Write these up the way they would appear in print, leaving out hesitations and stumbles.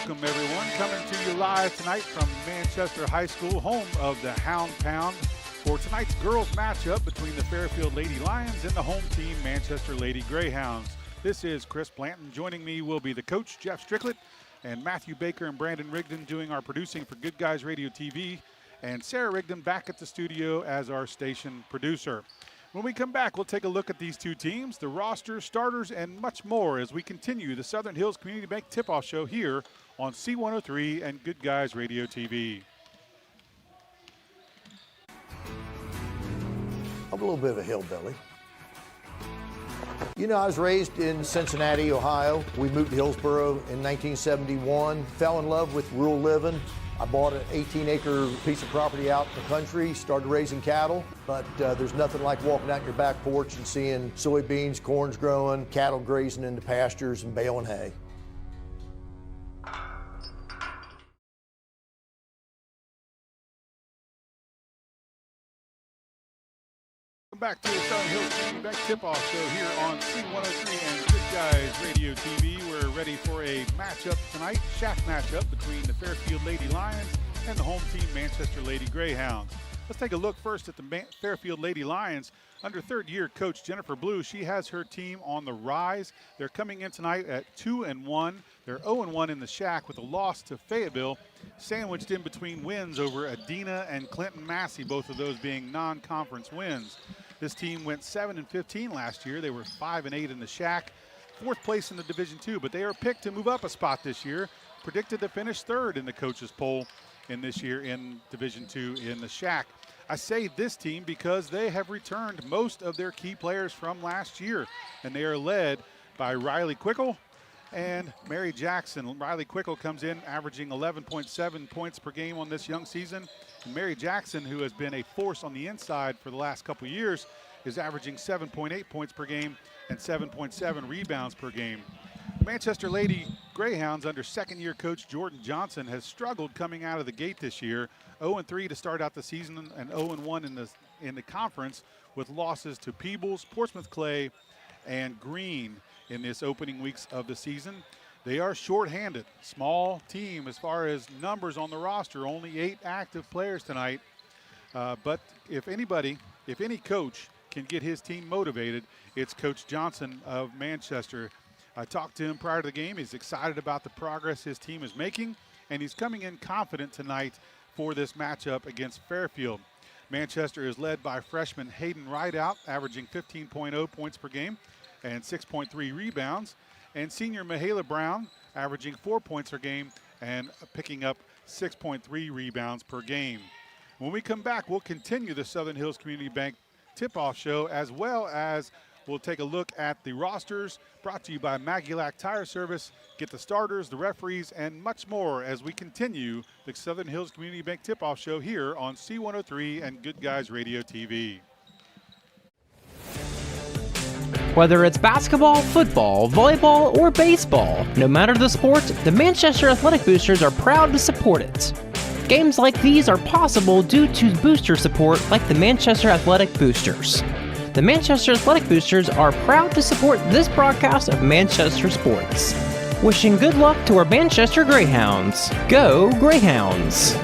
welcome everyone. Coming to you live tonight from Manchester High School, home of the Hound Pound, for tonight's girls matchup between the Fairfield Lady Lions and the home team Manchester Lady Greyhounds. This is Chris Blanton. Joining me will be the coach, Jeff Stricklet, and Matthew Baker and Brandon Rigdon doing our producing for Good Guys Radio TV, and Sarah Rigdon back at the studio as our station producer. When we come back, we'll take a look at these two teams, the rosters, starters, and much more as we continue the Southern Hills Community Bank Tip-Off Show here on C103 and Good Guys Radio TV. I'm a little bit of a hillbilly. You know, I was raised in Cincinnati, Ohio. We moved to Hillsboro in 1971, fell in love with rural living. I bought an 18-acre piece of property out in the country, started raising cattle, but there's nothing like walking out your back porch and seeing soybeans, corn's growing, cattle grazing into pastures and baling hay. Back to the Southern Hills Community Bank Tip-Off Show here on C103 and Good Guys Radio TV. We're ready for a matchup tonight, shack matchup between the Fairfield Lady Lions and the home team Manchester Lady Greyhounds. Let's take a look first at the Fairfield Lady Lions. Under third-year coach Jennifer Blue, she has her team on the rise. They're coming in tonight at 2-1. They're 0-1 in the shack with a loss to Fayetteville, sandwiched in between wins over Adena and Clinton Massey, both of those being non-conference wins. This team went 7-15 last year. They were 5-8 in the shack, fourth place in the Division II, but they are picked to move up a spot this year, predicted to finish third in the coaches poll in this year in Division II in the shack. I say this team because they have returned most of their key players from last year, and they are led by Riley Quickle and Mary Jackson. Riley Quickle comes in averaging 11.7 points per game on this young season. And Mary Jackson, who has been a force on the inside for the last couple years, is averaging 7.8 points per game and 7.7 rebounds per game. Manchester Lady Greyhounds under second-year coach Jordan Johnson has struggled coming out of the gate this year. 0-3 to start out the season and 0-1 in the conference, with losses to Peebles, Portsmouth Clay, and Green in this opening weeks of the season. They are shorthanded. Small team as far as numbers on the roster, only 8 active players tonight. But if any coach can get his team motivated, it's Coach Johnson of Manchester. I talked to him prior to the game. He's excited about the progress his team is making, and he's coming in confident tonight for this matchup against Fairfield. Manchester is led by freshman Hayden Rideout, averaging 15.0 points per game and 6.3 rebounds, and senior Mahala Brown averaging 4 points per game and picking up 6.3 rebounds per game. When we come back, we'll continue the Southern Hills Community Bank Tip-Off Show, as well as we'll take a look at the rosters brought to you by Magulac Tire Service, get the starters, the referees, and much more as we continue the Southern Hills Community Bank Tip-Off Show here on C103 and Good Guys Radio TV. Whether it's basketball, football, volleyball, or baseball, no matter the sport, the Manchester Athletic Boosters are proud to support it. Games like these are possible due to booster support like the Manchester Athletic Boosters. The Manchester Athletic Boosters are proud to support this broadcast of Manchester sports. Wishing good luck to our Manchester Greyhounds. Go Greyhounds!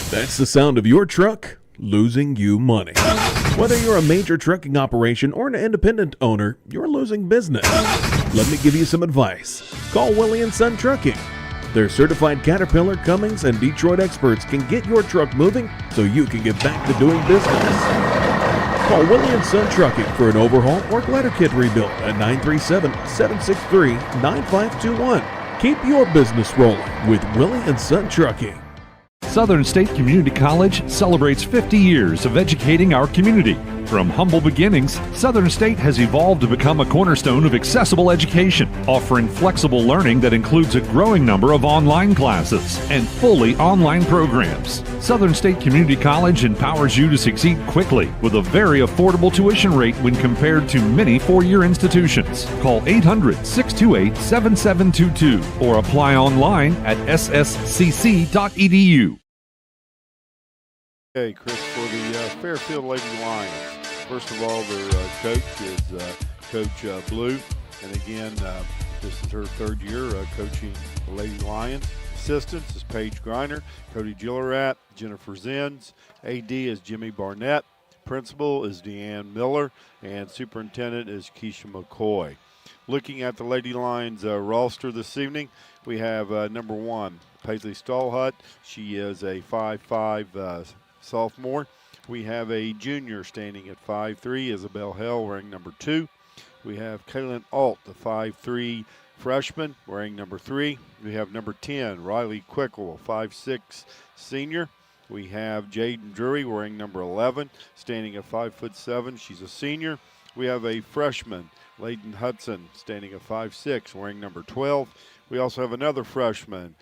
That's the sound of your truck losing you money. Whether you're a major trucking operation or an independent owner, you're losing business. Let me give you some advice. Call Willie & Son Trucking. Their certified Caterpillar, Cummins, and Detroit experts can get your truck moving so you can get back to doing business. Call Willie & Son Trucking for an overhaul or glider kit rebuild at 937-763-9521. Keep your business rolling with Willie & Son Trucking. Southern State Community College celebrates 50 years of educating our community. From humble beginnings, Southern State has evolved to become a cornerstone of accessible education, offering flexible learning that includes a growing number of online classes and fully online programs. Southern State Community College empowers you to succeed quickly with a very affordable tuition rate when compared to many four-year institutions. Call 800-628-7722 or apply online at sscc.edu. Okay, Chris, for the Fairfield Lady Lions. First of all, their coach is Coach Blue. And again, this is her third year coaching the Lady Lions. Assistants is Paige Griner, Cody Gillerat, Jennifer Zins. AD is Jimmy Barnett. Principal is Deanne Miller. And Superintendent is Keisha McCoy. Looking at the Lady Lions roster this evening, we have number 1, Paisley Stallhut. She is a 5'5" sophomore. We have a junior standing at 5'3", Isabel Hell, wearing number 2. We have Kaylin Alt, the 5'3" freshman, wearing number 3. We have number 10, Riley Quickle, a 5'6" senior. We have Jaden Drury wearing number 11, standing at 5'7". She's a senior. We have a freshman, Layden Hudson, standing at 5'6", wearing number 12. We also have another freshman,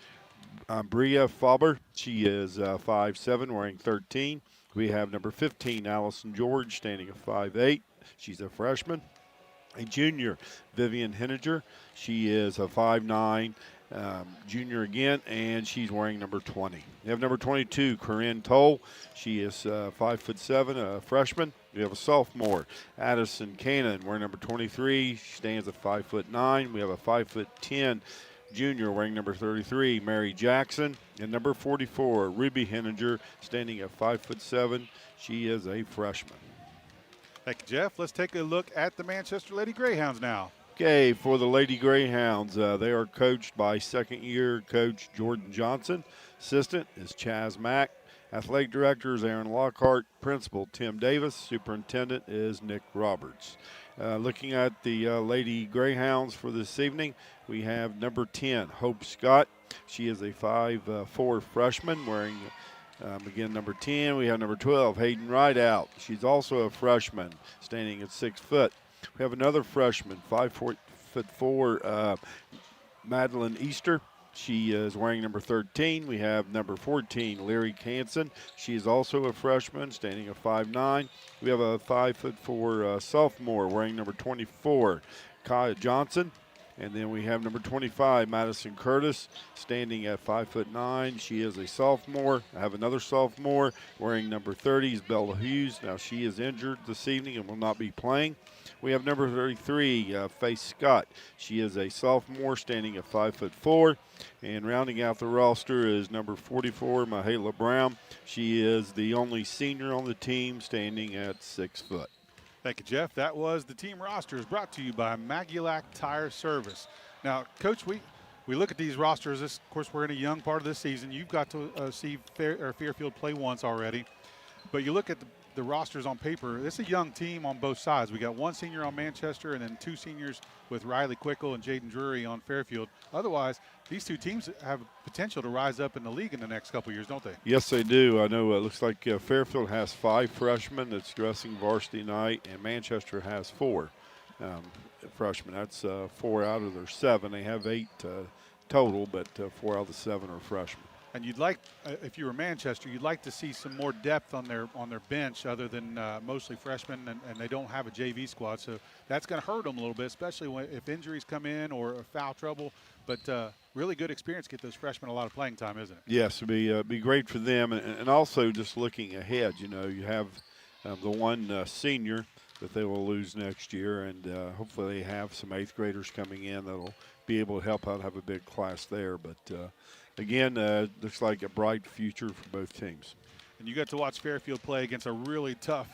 Bria Faber. She is 5'7", wearing 13. We have number 15, Allison George, standing at 5'8". She's a freshman. A junior, Vivian Henninger. She is a 5'9", junior again, and she's wearing number 20. We have number 22, Corinne Toll. She is 5'7", a freshman. We have a sophomore, Addison Cannon, wearing number 23. She stands at 5'9". We have a 5'10" junior wearing number 33, Mary Jackson. And number 44, Ruby Henninger, standing at 5'7". She is a freshman. Thank you, Jeff. Let's take a look at the Manchester Lady Greyhounds now. Okay, for the Lady Greyhounds, they are coached by second-year coach Jordan Johnson. Assistant is Chaz Mack. Athletic director is Aaron Lockhart. Principal Tim Davis. Superintendent is Nick Roberts. Looking at the Lady Greyhounds for this evening, we have number 10, Hope Scott. She is a 5'4" freshman wearing again, number 10, we have number 12, Hayden Rideout. She's also a freshman, standing at 6 foot. We have another freshman, 5'4", Madeline Easter. She is wearing number 13. We have number 14, Larry Hansen. She is also a freshman, standing at 5'9". We have a 5'4" sophomore wearing number 24, Kaya Johnson. And then we have number 25, Madison Curtis, standing at 5'9". She is a sophomore. I have another sophomore wearing number 30, is Bella Hughes. Now she is injured this evening and will not be playing. We have number 33, Faith Scott. She is a sophomore, standing at 5'4". And rounding out the roster is number 44, Mahala Brown. She is the only senior on the team, standing at 6 foot. Thank you, Jeff. That was the team rosters brought to you by Magulac Tire Service. Now, Coach, we look at these rosters. Of course, we're in a young part of this season. You've got to see Fairfield play once already. But you look at the rosters on paper, it's a young team on both sides. We got one senior on Manchester and then 2 seniors with Riley Quickle and Jaden Drury on Fairfield. Otherwise, these 2 teams have potential to rise up in the league in the next couple of years, don't they? Yes, they do. I know it looks like Fairfield has 5 freshmen that's dressing varsity night, and Manchester has 4 freshmen. That's 4 out of their 7. They have 8 total, but 4 out of the 7 are freshmen. And you'd like, if you were Manchester, you'd like to see some more depth on their bench other than mostly freshmen, and they don't have a JV squad. So that's going to hurt them a little bit, especially if injuries come in or foul trouble. But really good experience to get those freshmen a lot of playing time, isn't it? Yes, it'd be great for them. And also just looking ahead, you know, you have the one senior that they will lose next year, and hopefully they have some 8th graders coming in that'll be able to help out, have a big class there. But again, looks like a bright future for both teams. And you got to watch Fairfield play against a really tough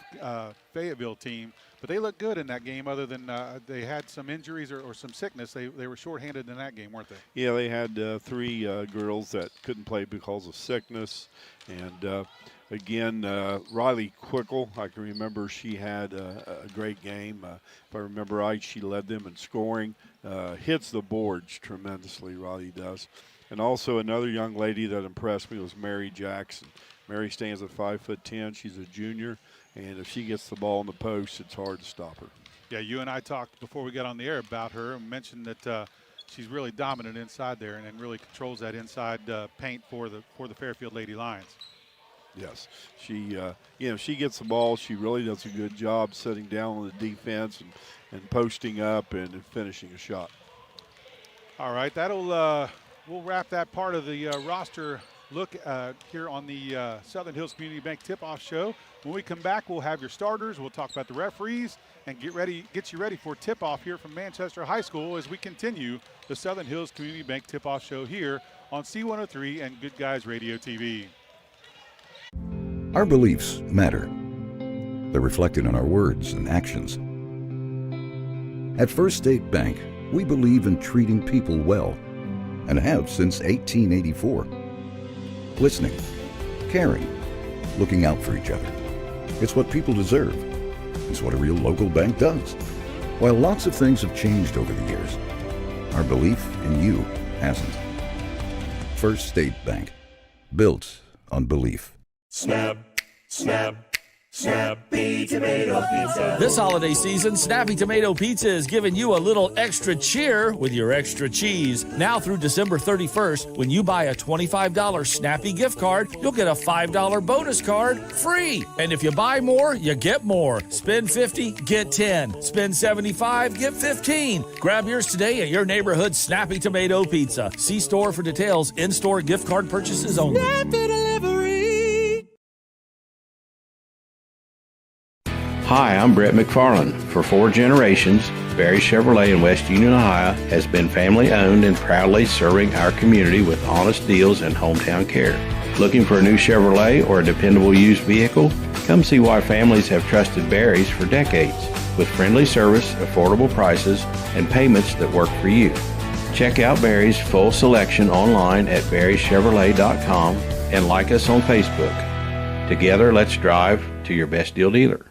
Fayetteville team, but they looked good in that game other than they had some injuries or some sickness. They were shorthanded in that game, weren't they? Yeah, they had 3 girls that couldn't play because of sickness. And again, Riley Quickle, I can remember she had a great game. If I remember right, she led them in scoring, hits the boards tremendously, Riley does. And also another young lady that impressed me was Mary Jackson. Mary stands at 5'10". She's a junior, and if she gets the ball in the post, it's hard to stop her. Yeah, you and I talked before we got on the air about her and mentioned that she's really dominant inside there and really controls that inside paint for the Fairfield Lady Lions. Yes, she she gets the ball. She really does a good job sitting down on the defense and posting up and finishing a shot. All right, that'll we'll wrap that part of the roster look here on the Southern Hills Community Bank Tip-Off Show. When we come back, we'll have your starters. We'll talk about the referees and get you ready for tip-off here from Manchester High School as we continue the Southern Hills Community Bank Tip-Off Show here on C103 and Good Guys Radio TV. Our beliefs matter. They're reflected in our words and actions. At First State Bank, we believe in treating people well, and have since 1884. Listening, caring, looking out for each other. It's what people deserve. It's what a real local bank does. While lots of things have changed over the years, our belief in you hasn't. First State Bank, built on belief. Snap, snap. Snappy Tomato Pizza. This holiday season, Snappy Tomato Pizza is giving you a little extra cheer with your extra cheese. Now through December 31st, when you buy a $25 Snappy gift card, you'll get a $5 bonus card free. And if you buy more, you get more. Spend $50, get 10. Spend $75, get 15. Grab yours today at your neighborhood Snappy Tomato Pizza. See store for details. In-store gift card purchases only. Snappy Delivery. Hi, I'm Brett McFarland. For 4 generations, Barry Chevrolet in West Union, Ohio has been family owned and proudly serving our community with honest deals and hometown care. Looking for a new Chevrolet or a dependable used vehicle? Come see why families have trusted Barry's for decades, with friendly service, affordable prices, and payments that work for you. Check out Barry's full selection online at barrychevrolet.com and like us on Facebook. Together, let's drive to your best deal dealer.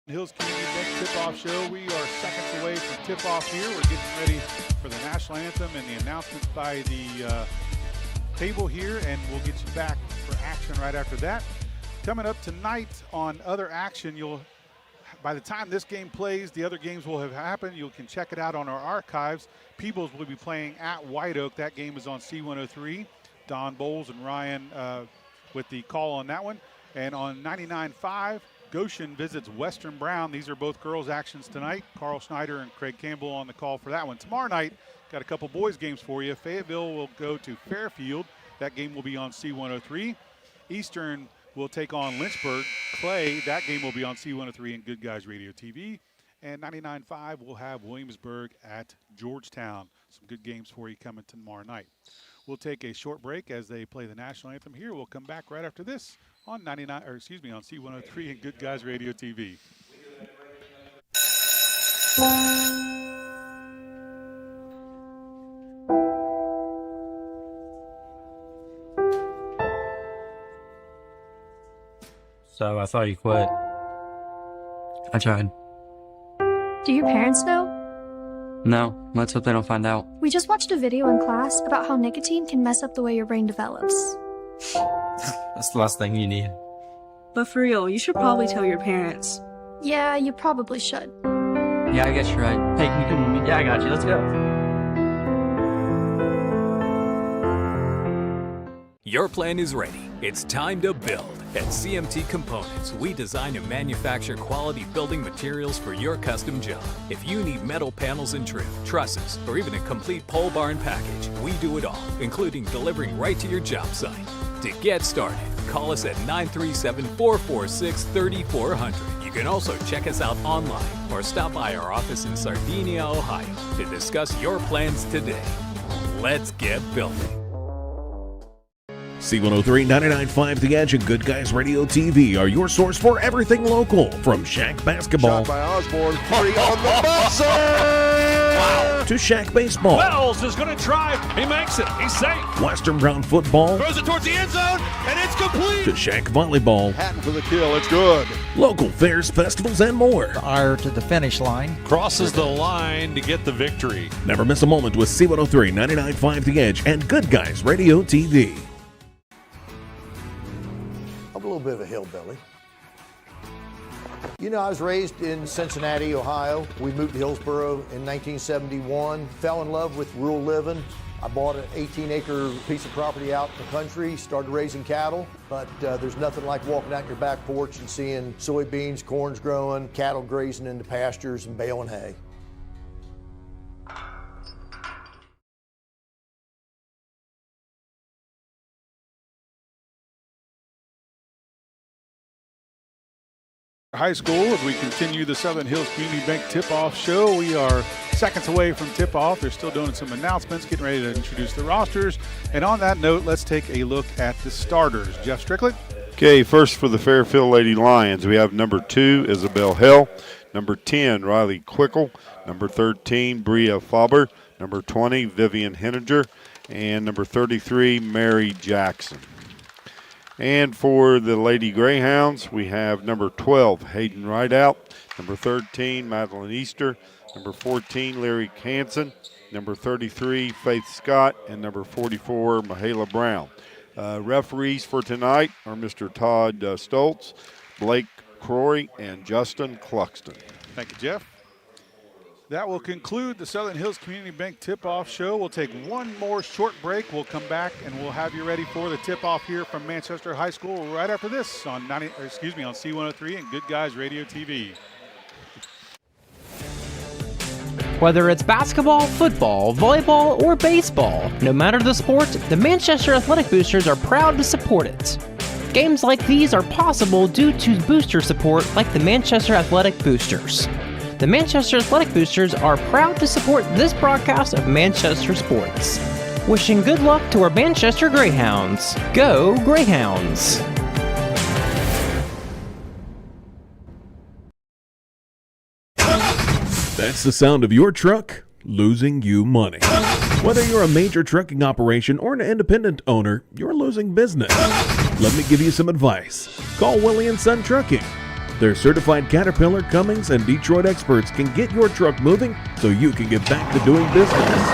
Hills Community Bank Tip-Off Show. We are seconds away from tip-off here. We're getting ready for the national anthem and the announcements by the table here, and we'll get you back for action right after that. Coming up tonight on Other Action, by the time this game plays, the other games will have happened. You can check it out on our archives. Peebles will be playing at White Oak. That game is on C103. Don Bowles and Ryan with the call on that one. And on 99.5, Goshen visits Western Brown. These are both girls' actions tonight. Carl Schneider and Craig Campbell on the call for that one. Tomorrow night, got a couple boys' games for you. Fayetteville will go to Fairfield. That game will be on C103. Eastern will take on Lynchburg. Clay, that game will be on C103 and Good Guys Radio TV. And 99.5 will have Williamsburg at Georgetown. Some good games for you coming tomorrow night. We'll take a short break as they play the national anthem here. We'll come back right after this on on C103 and Good Guys Radio TV. So I thought you quit. I tried. Do your parents know? No, let's hope they don't find out. We just watched a video in class about how nicotine can mess up the way your brain develops. That's the last thing you need. But for real, you should probably tell your parents. Yeah, you probably should. Yeah, I guess you're right. Hey, can you come with me? Yeah, I got you. Let's go. Your plan is ready. It's time to build. At CMT Components, we design and manufacture quality building materials for your custom job. If you need metal panels and trim, trusses, or even a complete pole barn package, we do it all, including delivering right to your job site. To get started, call us at 937-446-3400. You can also check us out online or stop by our office in Sardinia, Ohio to discuss your plans today. Let's get building. C103, 99.5 The Edge, and Good Guys Radio TV are your source for everything local. From Shack basketball Shot by Osborne, 3 on the buzzer! Wow. To Shack baseball. Wells is going to drive. He makes it. He's safe. Western Brown football. Throws it towards the end zone, and it's complete. To Shack volleyball. Hatton for the kill. It's good. Local fairs, festivals, and more. Ire to the finish line. Crosses the line to get the victory. Never miss a moment with C103, 99.5 The Edge, and Good Guys Radio TV. I'm a little bit of a hillbilly. You know, I was raised in Cincinnati, Ohio. We moved to Hillsboro in 1971, fell in love with rural living. I bought an 18-acre piece of property out in the country, started raising cattle, but there's nothing like walking out your back porch and seeing soybeans, corn's growing, cattle grazing in the pastures and baling hay. High School as we continue the Southern Hills Community Bank tip-off show. We are seconds away from tip-off. They're still doing some announcements, getting ready to introduce the rosters. And on that note, let's take a look at the starters. Jeff Strickland. Okay, first for the Fairfield Lady Lions, we have number 2, Isabel Hill, number 10, Riley Quickle, number 13, Bria Faber, number 20, Vivian Henninger, and number 33, Mary Jackson. And for the Lady Greyhounds, we have number 12, Hayden Rideout, number 13, Madeline Easter, number 14, Larry Hansen, number 33, Faith Scott, and number 44, Mahala Brown. Referees for tonight are Mr. Todd Stoltz, Blake Crory, and Justin Cluxton. Thank you, Jeff. That will conclude the Southern Hills Community Bank tip-off show. We'll take one more short break. We'll come back and we'll have you ready for the tip-off here from Manchester High School right after this on C103 and Good Guys Radio TV. Whether it's basketball, football, volleyball, or baseball, no matter the sport, the Manchester Athletic Boosters are proud to support it. Games like these are possible due to booster support like the Manchester Athletic Boosters. The Manchester Athletic Boosters are proud to support this broadcast of Manchester sports. Wishing good luck to our Manchester Greyhounds. Go Greyhounds! That's the sound of your truck losing you money. Whether you're a major trucking operation or an independent owner, you're losing business. Let me give you some advice. Call Willie & Son Trucking. Their certified Caterpillar, Cummins, and Detroit experts can get your truck moving so you can get back to doing business.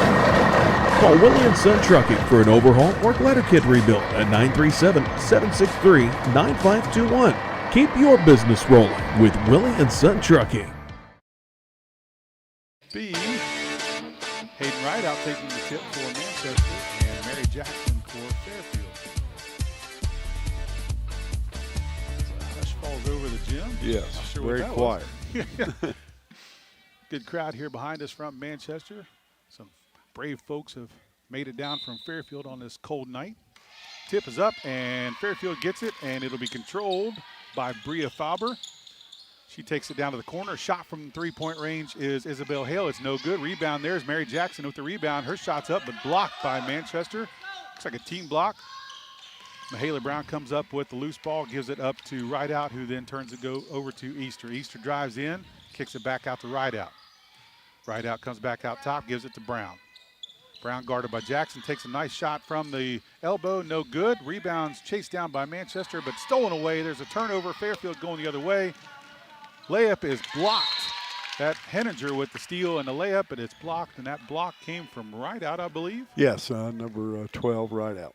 Call Willie & Son Trucking for an overhaul or glider kit rebuild at 937-763-9521. Keep your business rolling with Willie & Son Trucking. B. Hayden Rideout taking the tip for Manchester and Mary Jackson for Fairfield. Hush falls over the gym. Yes, sure very quiet. Good crowd here behind us from Manchester. Some brave folks have made it down from Fairfield on this cold night. Tip is up and Fairfield gets it, and it'll be controlled by Bria Faber. She takes it down to the corner. Shot from three-point range is Isabel Hale. It's no good. Rebound there is Mary Jackson with the rebound. Her shot's up, but blocked by Manchester. Looks like a team block. Mahala Brown comes up with the loose ball, gives it up to Rideout, who then turns it over to Easter. Easter drives in, kicks it back out to Rideout. Rideout comes back out top, gives it to Brown. Brown guarded by Jackson, takes a nice shot from the elbow, no good. Rebounds chased down by Manchester, but stolen away. There's a turnover. Fairfield going the other way. Layup is blocked. That Henninger with the steal and the layup, but it's blocked, and that block came from Rideout, I believe. Yes, number 12, Rideout.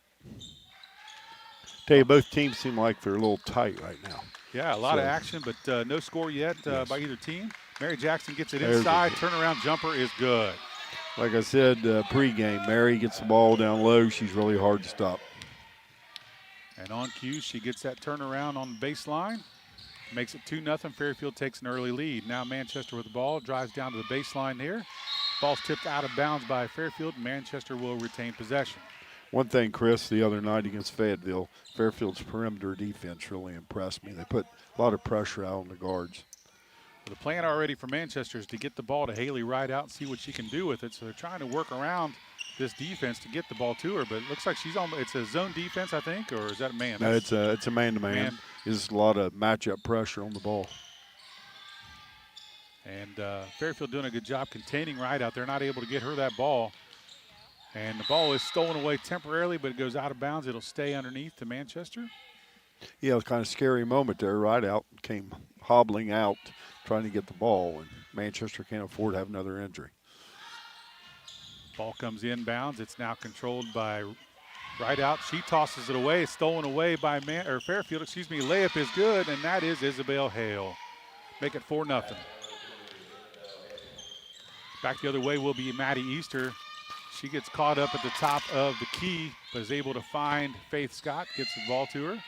Tell you, both teams seem like they're a little tight right now. Yeah, a lot of action, but no score yet by either team. Mary Jackson gets it inside. Turnaround jumper is good. Like I said pregame, Mary gets the ball down low. She's really hard to stop. And on cue, she gets that turnaround on the baseline. Makes it 2-0. Fairfield takes an early lead. Now Manchester with the ball, drives down to the baseline there. Ball's tipped out of bounds by Fairfield. Manchester will retain possession. One thing, Chris, the other night against Fayetteville, Fairfield's perimeter defense really impressed me. They put a lot of pressure out on the guards. The plan already for Manchester is to get the ball to Haley Rideout and see what she can do with it. So they're trying to work around this defense to get the ball to her, but it looks like she's on. It's a zone defense, I think, or is that a man? No, it's a man-to-man. There's a lot of matchup pressure on the ball. And Fairfield doing a good job containing Rideout. They're not able to get her that ball. And the ball is stolen away temporarily, but it goes out of bounds. It'll stay underneath to Manchester. Yeah, it was kind of a scary moment there. Rideout came hobbling out trying to get the ball, and Manchester can't afford to have another injury. Ball comes inbounds. It's now controlled by Rideout. She tosses it away. It's stolen away by Fairfield. Layup is good, and that is Isabel Hale. Make it 4-0. Back the other way will be Maddie Easter. She gets caught up at the top of the key, but is able to find Faith Scott, gets the ball to her.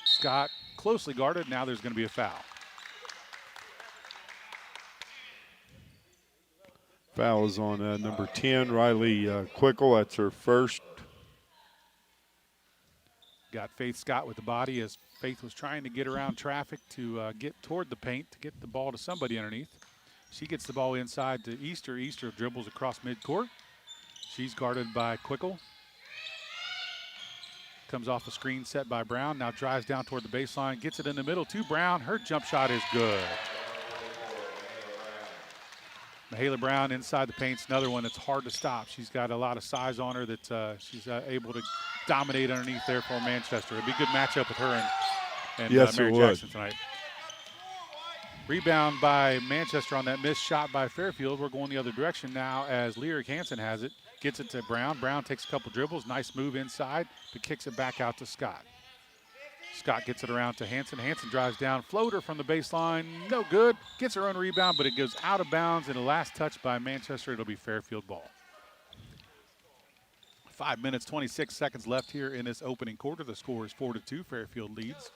Scott closely guarded. Now there's going to be a foul. Foul is on number 10, Riley Quickle. That's her first. got Faith Scott with the body as Faith was trying to get around traffic to get toward the paint to get the ball to somebody underneath. She gets the ball inside to Easter. Easter dribbles across midcourt. She's guarded by Quickle. Comes off the screen set by Brown. Now drives down toward the baseline. Gets it in the middle to Brown. Her jump shot is good. Mahala Brown inside the paint's another one that's hard to stop. She's got a lot of size on her that she's able to dominate underneath there for Manchester. It'd be a good matchup with her and yes, Mary Jackson tonight. Rebound by Manchester on that missed shot by Fairfield. We're going the other direction now as Lyric Hansen has it. Gets it to Brown. Brown takes a couple dribbles. Nice move inside, but kicks it back out to Scott. Scott gets it around to Hansen. Hansen drives down. Floater from the baseline. No good. Gets her own rebound, but it goes out of bounds. And a last touch by Manchester. It'll be Fairfield ball. 5 minutes, 26 seconds left here in this opening quarter. The score is 4-2. Fairfield leads.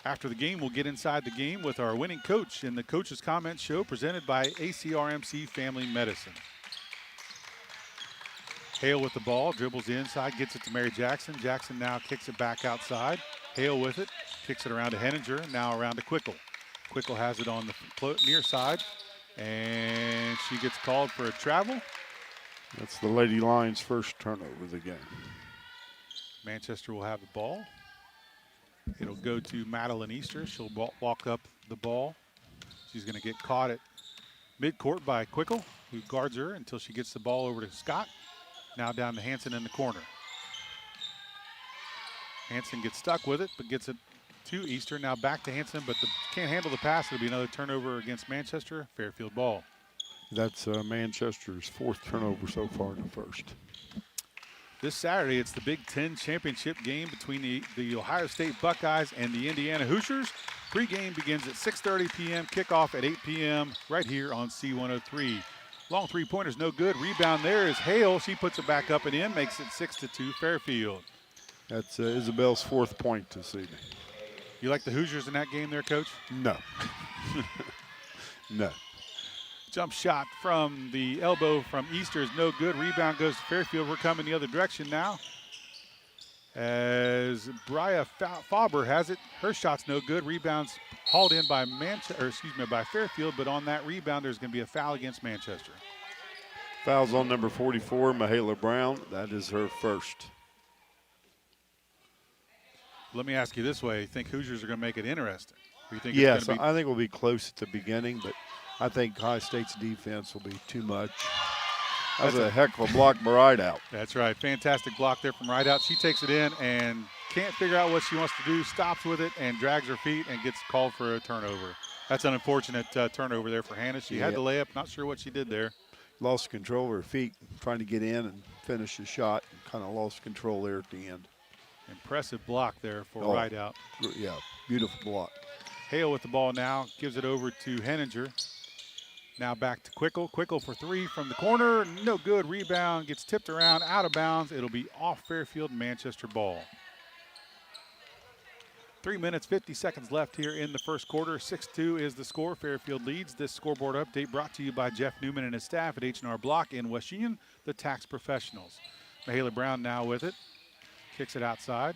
After the game, we'll get inside the game with our winning coach in the Coach's Comment Show presented by ACRMC Family Medicine. Hale with the ball, dribbles the inside, gets it to Mary Jackson. Jackson now kicks it back outside. Hale with it, kicks it around to Henninger, now around to Quickle. Quickle has it on the near side, and she gets called for a travel. That's the Lady Lions' first turnover of the game. Manchester will have the ball. It'll go to Madeline Easter. She'll walk up the ball. She's going to get caught at midcourt by Quickle, who guards her until she gets the ball over to Scott. Now down to Hansen in the corner. Hansen gets stuck with it, but gets it to Easter. Now back to Hansen, but can't handle the pass. It'll be another turnover against Manchester. Fairfield ball. That's Manchester's fourth turnover so far in the first. This Saturday, it's the Big Ten championship game between the Ohio State Buckeyes and the Indiana Hoosiers. Pre-game begins at 6:30 p.m., kickoff at 8 p.m. right here on C103. Long three-pointer's no good. Rebound there is Hale. She puts it back up and in, makes it 6-2 Fairfield. That's Isabel's fourth point this evening. You like the Hoosiers in that game there, Coach? No. No. Jump shot from the elbow from Easter is no good. Rebound goes to Fairfield. We're coming the other direction now. As Bria Faber has it, her shot's no good. Rebounds hauled in by by Fairfield, but on that rebound, there's going to be a foul against Manchester. Foul's on number 44, Mahala Brown. That is her first. Let me ask you this way: you think Hoosiers are going to make it interesting? Or you think yes, it's going to I think we'll be close at the beginning, but I think High State's defense will be too much. That's a heck of a block by Rideout. That's right. Fantastic block there from Rideout. She takes it in and can't figure out what she wants to do, stops with it and drags her feet and gets called for a turnover. That's an unfortunate turnover there for Hannah. She had the layup. Not sure what she did there. Lost control of her feet, trying to get in and finish the shot. Kind of lost control there at the end. Impressive block there for Rideout. Yeah, beautiful block. Hale with the ball now. Gives it over to Henninger. Now back to Quickle. Quickle for three from the corner. No good. Rebound gets tipped around, out of bounds. It'll be off Fairfield, Manchester ball. 3 minutes, 50 seconds left here in the first quarter. 6-2 is the score. Fairfield leads. This scoreboard update brought to you by Jeff Newman and his staff at H&R Block in West Union, the tax professionals. Mahala Brown now with it. Kicks it outside.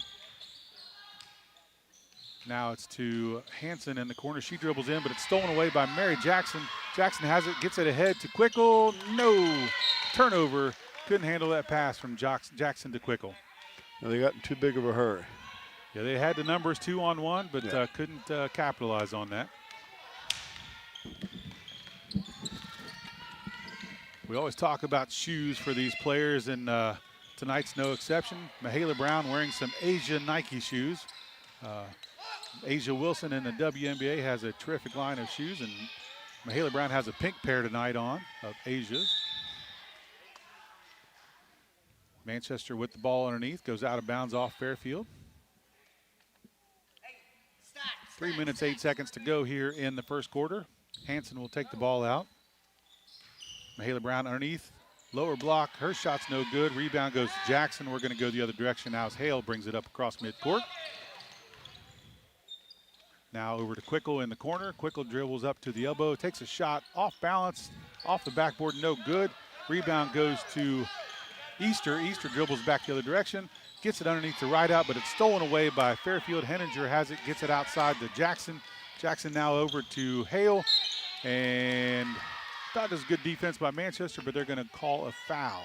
Now it's to Hansen in the corner. She dribbles in, but it's stolen away by Mary Jackson. Jackson has it, gets it ahead to Quickle. No. Turnover. Couldn't handle that pass from Jackson to Quickle. No, they got in too big of a hurry. Yeah, they had the numbers 2-on-1, but couldn't capitalize on that. We always talk about shoes for these players, and tonight's no exception. Mahala Brown wearing some Asia Nike shoes. Asia Wilson in the WNBA has a terrific line of shoes, and Mahala Brown has a pink pair tonight on of Asia's. Manchester with the ball underneath, goes out of bounds off Fairfield. 3 minutes, 8 seconds to go here in the first quarter. Hansen will take the ball out. Mahala Brown underneath, lower block. Her shot's no good. Rebound goes to Jackson. We're going to go the other direction now as Hale brings it up across midcourt. Now over to Quickle in the corner. Quickle dribbles up to the elbow, takes a shot off balance, off the backboard, no good. Rebound goes to Easter. Easter dribbles back the other direction, Gets it underneath to right out, but it's stolen away by Fairfield. Henninger has it, gets it outside to Jackson. Jackson now over to Hale. And thought it was good defense by Manchester, but they're going to call a foul.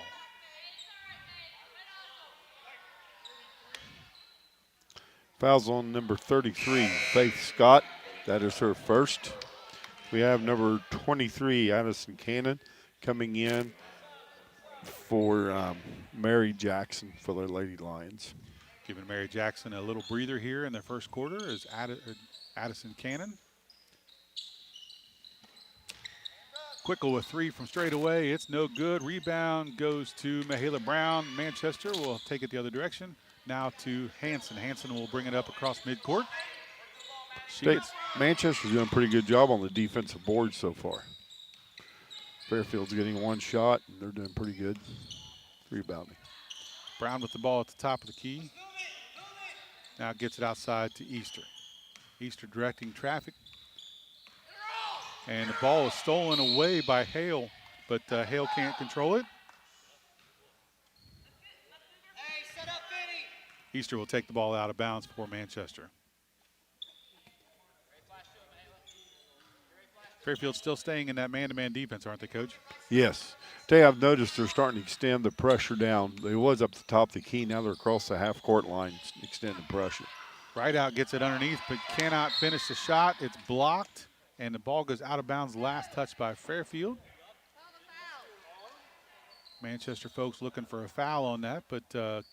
Foul's on number 33, Faith Scott. That is her first. We have number 23, Addison Cannon, coming in for Mary Jackson for the Lady Lions. Giving Mary Jackson a little breather here in their first quarter is Addison Cannon. Quickle with three from straight away. It's no good. Rebound goes to Mahala Brown. Manchester will take it the other direction. Now to Hanson. Hanson will bring it up across midcourt. Manchester's doing a pretty good job on the defensive board so far. Fairfield's getting one shot, and they're doing pretty good rebounding. Brown with the ball at the top of the key. Now gets it outside to Easter. Easter directing traffic. And the ball is stolen away by Hale, but Hale can't control it. Easter will take the ball out of bounds for Manchester. Fairfield's still staying in that man-to-man defense, aren't they, Coach? Yes. Today I've noticed they're starting to extend the pressure down. They was up the top of the key. Now they're across the half-court line extending pressure. Right out gets it underneath, but cannot finish the shot. It's blocked, and the ball goes out of bounds. Last touch by Fairfield. Manchester folks looking for a foul on that, but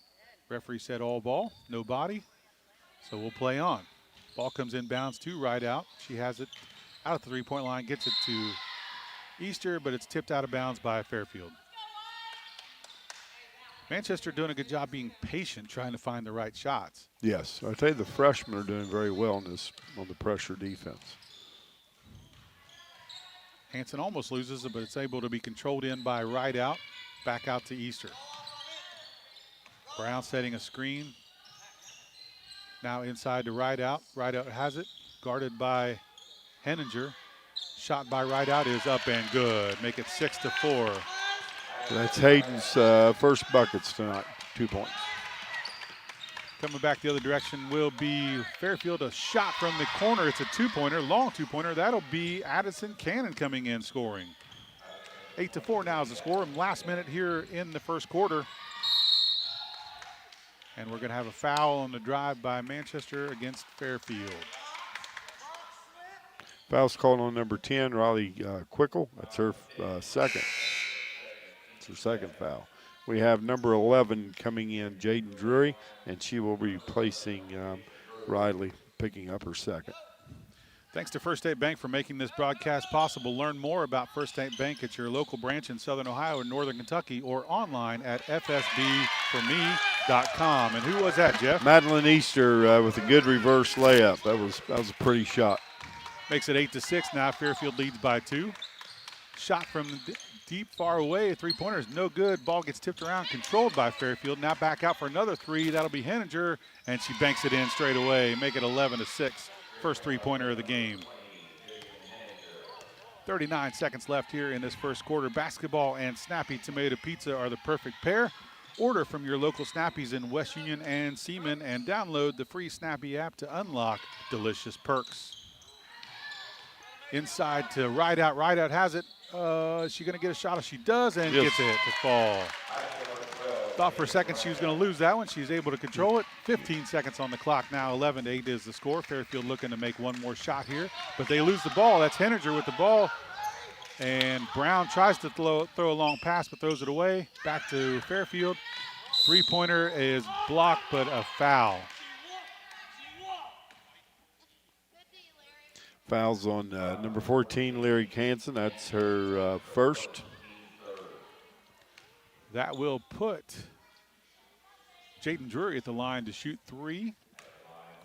referee said all ball, no body. So we'll play on. Ball comes in bounds to right out. She has it out of the three-point line, gets it to Easter, but it's tipped out of bounds by Fairfield. Manchester doing a good job being patient, trying to find the right shots. Yes, I tell you, the freshmen are doing very well on the pressure defense. Hanson almost loses it, but it's able to be controlled in by right out, back out to Easter. Brown setting a screen. Now inside to right out. Right out has it, guarded by Henninger. Shot by right out is up and good. Make it 6-4. That's Hayden's first buckets tonight, 2 points. Coming back the other direction will be Fairfield. A shot from the corner. It's a two-pointer, long two-pointer. That'll be Addison Cannon coming in scoring. 8-4 now is the score. Last minute here in the first quarter. And we're going to have a foul on the drive by Manchester against Fairfield. Foul's called on number 10, Riley Quickle. That's her second. It's her second foul. We have number 11 coming in, Jaden Drury, and she will be replacing Riley, picking up her second. Thanks to First State Bank for making this broadcast possible. Learn more about First State Bank at your local branch in Southern Ohio and Northern Kentucky or online at fsbforme.com. And who was that, Jeff? Madeline Easter with a good reverse layup. That was a pretty shot. Makes it 8-6 now. Fairfield leads by 2. Shot from deep, far away. Three-pointer is no good. Ball gets tipped around, controlled by Fairfield. Now back out for another three. That'll be Henninger, and she banks it in straight away. Make it 11-6. First three-pointer of the game. 39 seconds left here in this first quarter. Basketball and Snappy Tomato Pizza are the perfect pair. Order from your local Snappies in West Union and Seaman and download the free Snappy app to unlock delicious perks. Inside to right out. Right out has it. Is she going to get a shot? She does, and gets it to fall. Thought for a second she was going to lose that one. She's able to control it. 15 seconds on the clock now. 11-8 is the score. Fairfield looking to make one more shot here, but they lose the ball. That's Henninger with the ball. And Brown tries to throw a long pass, but throws it away. Back to Fairfield. Three-pointer is blocked, but a foul. Fouls on number 14, Lyric Hansen. That's her first. That will put Jaden Drury at the line to shoot three.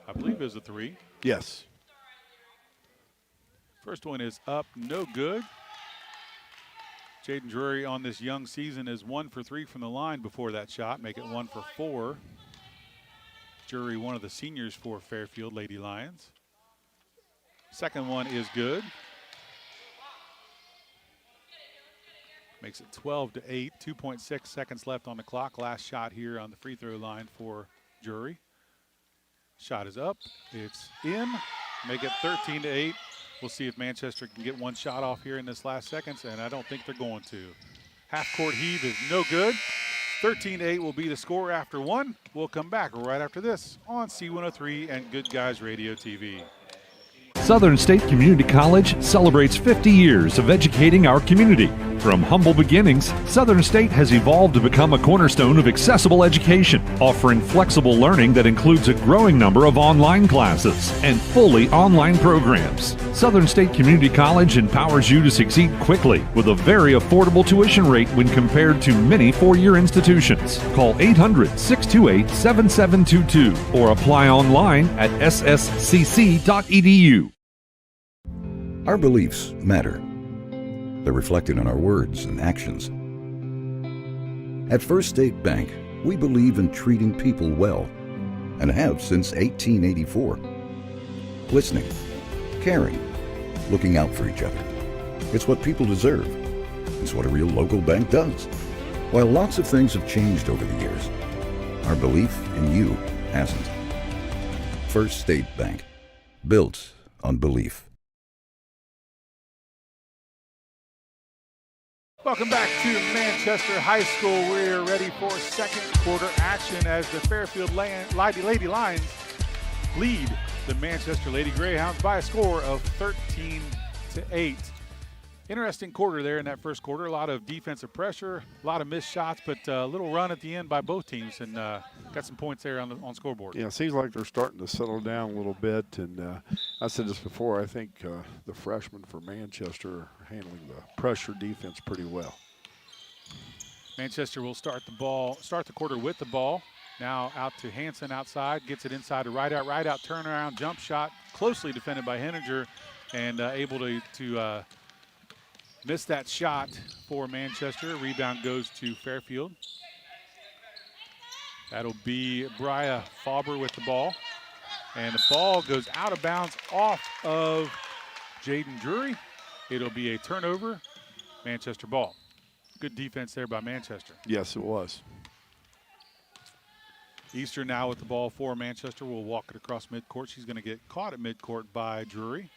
I believe it was a three. Yes. First one is up, no good. Jaden Drury on this young season is 1 for 3 from the line before that shot. Make it 1 for 4. Drury, one of the seniors for Fairfield Lady Lions. Second one is good. Makes it 12-8, 2.6 seconds left on the clock. Last shot here on the free throw line for Drury. Shot is up, it's in, make it 13-8. We'll see if Manchester can get one shot off here in this last seconds, and I don't think they're going to. Half-court heave is no good. 13-8 will be the score after one. We'll come back right after this on C103 and Good Guys Radio TV. Southern State Community College celebrates 50 years of educating our community. From humble beginnings, Southern State has evolved to become a cornerstone of accessible education, offering flexible learning that includes a growing number of online classes and fully online programs. Southern State Community College empowers you to succeed quickly with a very affordable tuition rate when compared to many four-year institutions. Call 800-628-7722 or apply online at sscc.edu. Our beliefs matter. They're reflected in our words and actions. At First State Bank, we believe in treating people well and have since 1884. Listening, caring, looking out for each other. It's what people deserve. It's what a real local bank does. While lots of things have changed over the years, our belief in you hasn't. First State Bank, built on belief. Welcome back to Manchester High School. We're ready for second quarter action as the Fairfield Lady Lions lead the Manchester Lady Greyhounds by a score of 13-8. Interesting quarter there in that first quarter. A lot of defensive pressure, a lot of missed shots, but a little run at the end by both teams, and got some points there on scoreboard. Yeah, it seems like they're starting to settle down a little bit. And I said this before, I think the freshmen for Manchester are handling the pressure defense pretty well. Manchester will start the quarter with the ball. Now out to Hansen outside, gets it inside to right out, turnaround, jump shot, closely defended by Henninger, and able to miss that shot for Manchester. Rebound goes to Fairfield. That'll be Bria Faber with the ball. And the ball goes out of bounds off of Jaden Drury. It'll be a turnover, Manchester ball. Good defense there by Manchester. Yes, it was. Easter now with the ball for Manchester. Will walk it across midcourt. She's going to get caught at midcourt by Drury,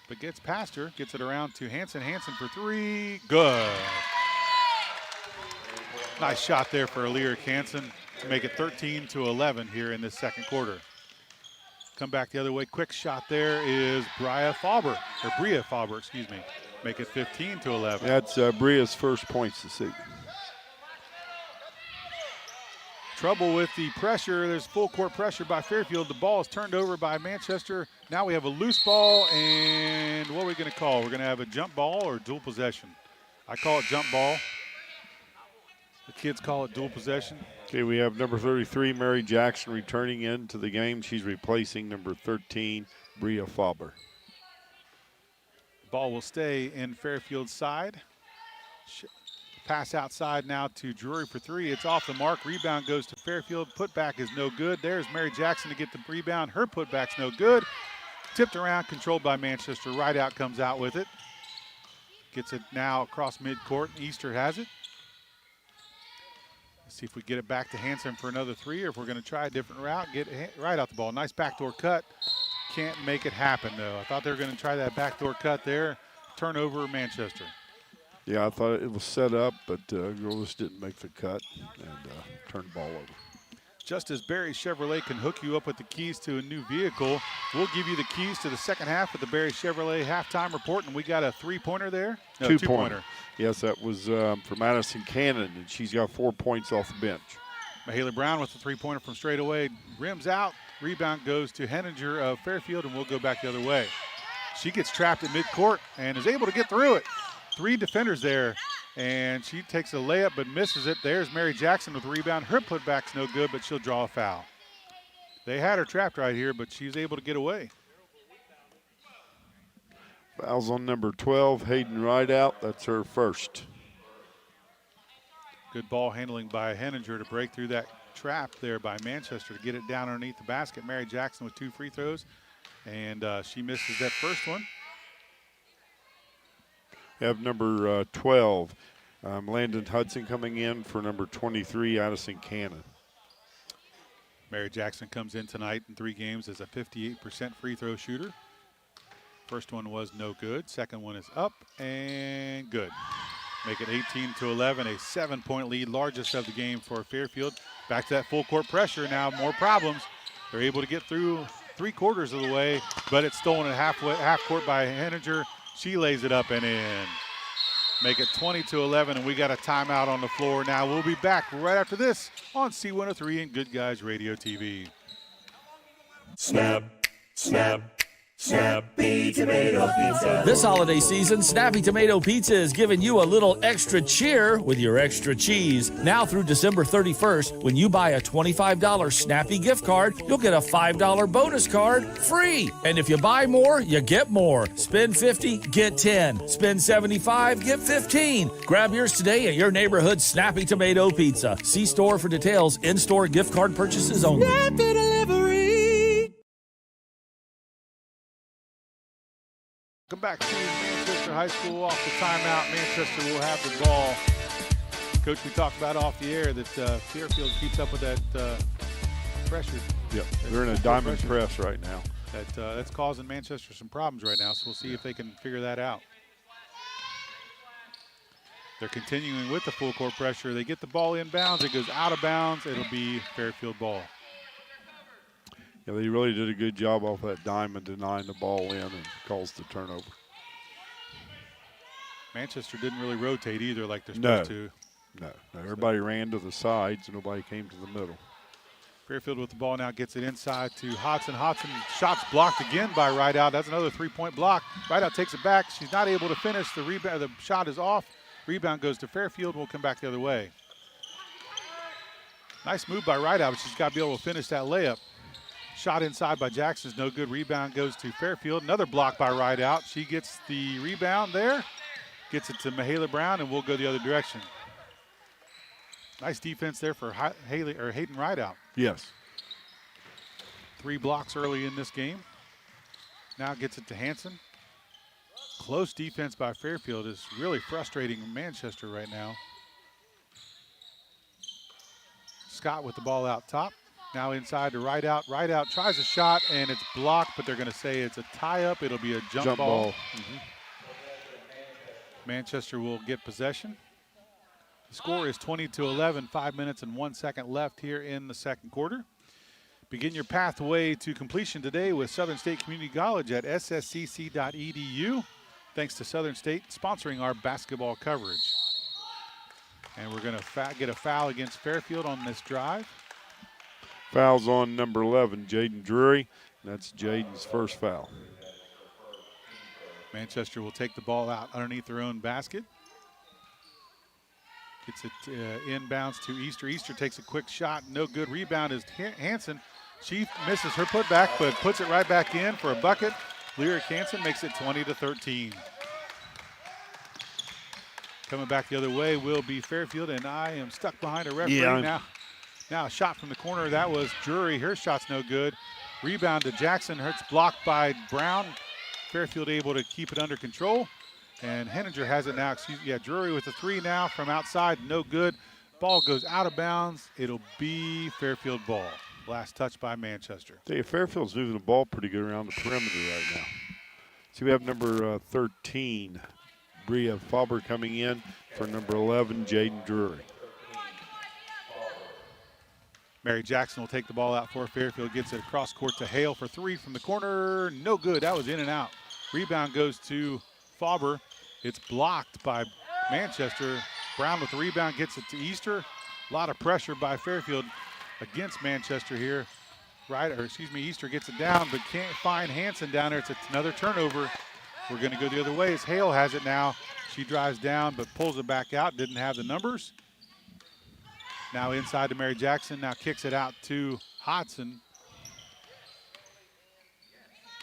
but gets past her, gets it around to Hansen. Hansen for three, good. Nice shot there for Lyric Hansen to make it 13-11 here in this second quarter. Come back the other way, quick shot there is Bria Faber, excuse me. Make it 15-11. That's Bria's first points this evening. Trouble with the pressure. There's full court pressure by Fairfield. The ball is turned over by Manchester. Now we have a loose ball, and what are we going to call? We're going to have a jump ball or dual possession? I call it jump ball. The kids call it dual possession. Okay, we have number 33, Mary Jackson, returning into the game. She's replacing number 13, Bria Faber. Ball will stay in Fairfield's side. Pass outside now to Drury for three. It's off the mark. Rebound goes to Fairfield. Putback is no good. There's Mary Jackson to get the rebound. Her putback's no good. Tipped around, controlled by Manchester. Right out comes out with it. Gets it now across midcourt. Easter has it. Let's see if we get it back to Hansen for another three, or if we're going to try a different route. Get right out the ball. Nice backdoor cut. Can't make it happen, though. I thought they were going to try that backdoor cut there. Turnover, Manchester. Yeah, I thought it was set up, but Girls didn't make the cut and turned the ball over. Just as Barry Chevrolet can hook you up with the keys to a new vehicle, we'll give you the keys to the second half of the Barry Chevrolet halftime report. And we got a three-pointer there? No, two-pointer. Yes, that was for Madison Cannon, and she's got 4 points off the bench. Mahalia Brown with the three-pointer from straight away. Rims out. Rebound goes to Henninger of Fairfield, and we'll go back the other way. She gets trapped at midcourt and is able to get through it. Three defenders there, and she takes a layup but misses it. There's Mary Jackson with the rebound. Her putback's no good, but she'll draw a foul. They had her trapped right here, but she's able to get away. Fouls on number 12, Hayden Rideout. That's her first. Good ball handling by Henninger to break through that trap there by Manchester to get it down underneath the basket. Mary Jackson with two free throws, and she misses that first one. We have number 12, Landon Hudson coming in for number 23, Addison Cannon. Mary Jackson comes in tonight in 3 games as a 58% free throw shooter. First one was no good. Second one is up and good. Make it 18-11, a 7-point lead, largest of the game for Fairfield. Back to that full court pressure now, more problems. They're able to get through 3/4 of the way, but it's stolen at half court by Henninger. She lays it up and in. Make it 20-11, and we got a timeout on the floor now. We'll be back right after this on C103 and Good Guys Radio TV. Snap, snap. Snappy Tomato Pizza. This holiday season, Snappy Tomato Pizza is giving you a little extra cheer with your extra cheese. Now through December 31st, when you buy a $25 Snappy gift card, you'll get a $5 bonus card free. And if you buy more, you get more. Spend $50, get 10. Spend $75, get 15. Grab yours today at your neighborhood Snappy Tomato Pizza. See store for details. In-store gift card purchases only. Snappy Delivery. Come back to Manchester High School off the timeout. Manchester will have the ball. Coach, we talked about off the air that Fairfield keeps up with that pressure. Yep, they're in a diamond press right now. That's causing Manchester some problems right now, so we'll see if they can figure that out. They're continuing with the full court pressure. They get the ball inbounds. It goes out of bounds. It'll be Fairfield ball. Yeah, they really did a good job off that diamond, denying the ball in and caused the turnover. Manchester didn't really rotate either like they're supposed to. No, everybody ran to the sides. Nobody came to the middle. Fairfield with the ball now gets it inside to Hodson. Hodson, shots blocked again by Rideout. That's another 3-point block. Rideout takes it back. She's not able to finish. The rebound, the shot is off. Rebound goes to Fairfield. We'll come back the other way. Nice move by Rideout, but she's got to be able to finish that layup. Shot inside by Jackson is no good. Rebound goes to Fairfield. Another block by Rideout. She gets the rebound there. Gets it to Mahala Brown, and we'll go the other direction. Nice defense there for Hayden Rideout. Yes. 3 blocks early in this game. Now gets it to Hanson. Close defense by Fairfield is really frustrating Manchester right now. Scott with the ball out top. Now inside to Rideout. Rideout tries a shot, and it's blocked, but they're going to say it's a tie-up. It'll be a jump ball. Mm-hmm. Manchester will get possession. The score is 20-11, 5 minutes and 1 second left here in the second quarter. Begin your pathway to completion today with Southern State Community College at sscc.edu. Thanks to Southern State sponsoring our basketball coverage. And we're going to get a foul against Fairfield on this drive. Foul's on number 11, Jaden Drury. That's Jaden's first foul. Manchester will take the ball out underneath their own basket. Gets it inbounds to Easter. Easter takes a quick shot. No good. Rebound is Hanson. She misses her putback, but puts it right back in for a bucket. Lyric Hanson makes it 20-13. Coming back the other way will be Fairfield, and I am stuck behind a referee now. Now a shot from the corner. That was Drury. Her shot's no good. Rebound to Jackson. It's blocked by Brown. Fairfield able to keep it under control. And Henninger has it now. Drury with the 3 now from outside. No good. Ball goes out of bounds. It'll be Fairfield ball. Last touch by Manchester. Fairfield's moving the ball pretty good around the perimeter right now. So we have number 13, Bria Faber, coming in for number 11, Jaden Drury. Mary Jackson will take the ball out for Fairfield. Gets it across court to Hale for 3 from the corner. No good. That was in and out. Rebound goes to Faber. It's blocked by Manchester. Brown with the rebound gets it to Easter. A lot of pressure by Fairfield against Manchester here. Easter gets it down, but can't find Hanson down there. It's another turnover. We're going to go the other way as Hale has it now. She drives down, but pulls it back out. Didn't have the numbers. Now inside to Mary Jackson. Now kicks it out to Hodson.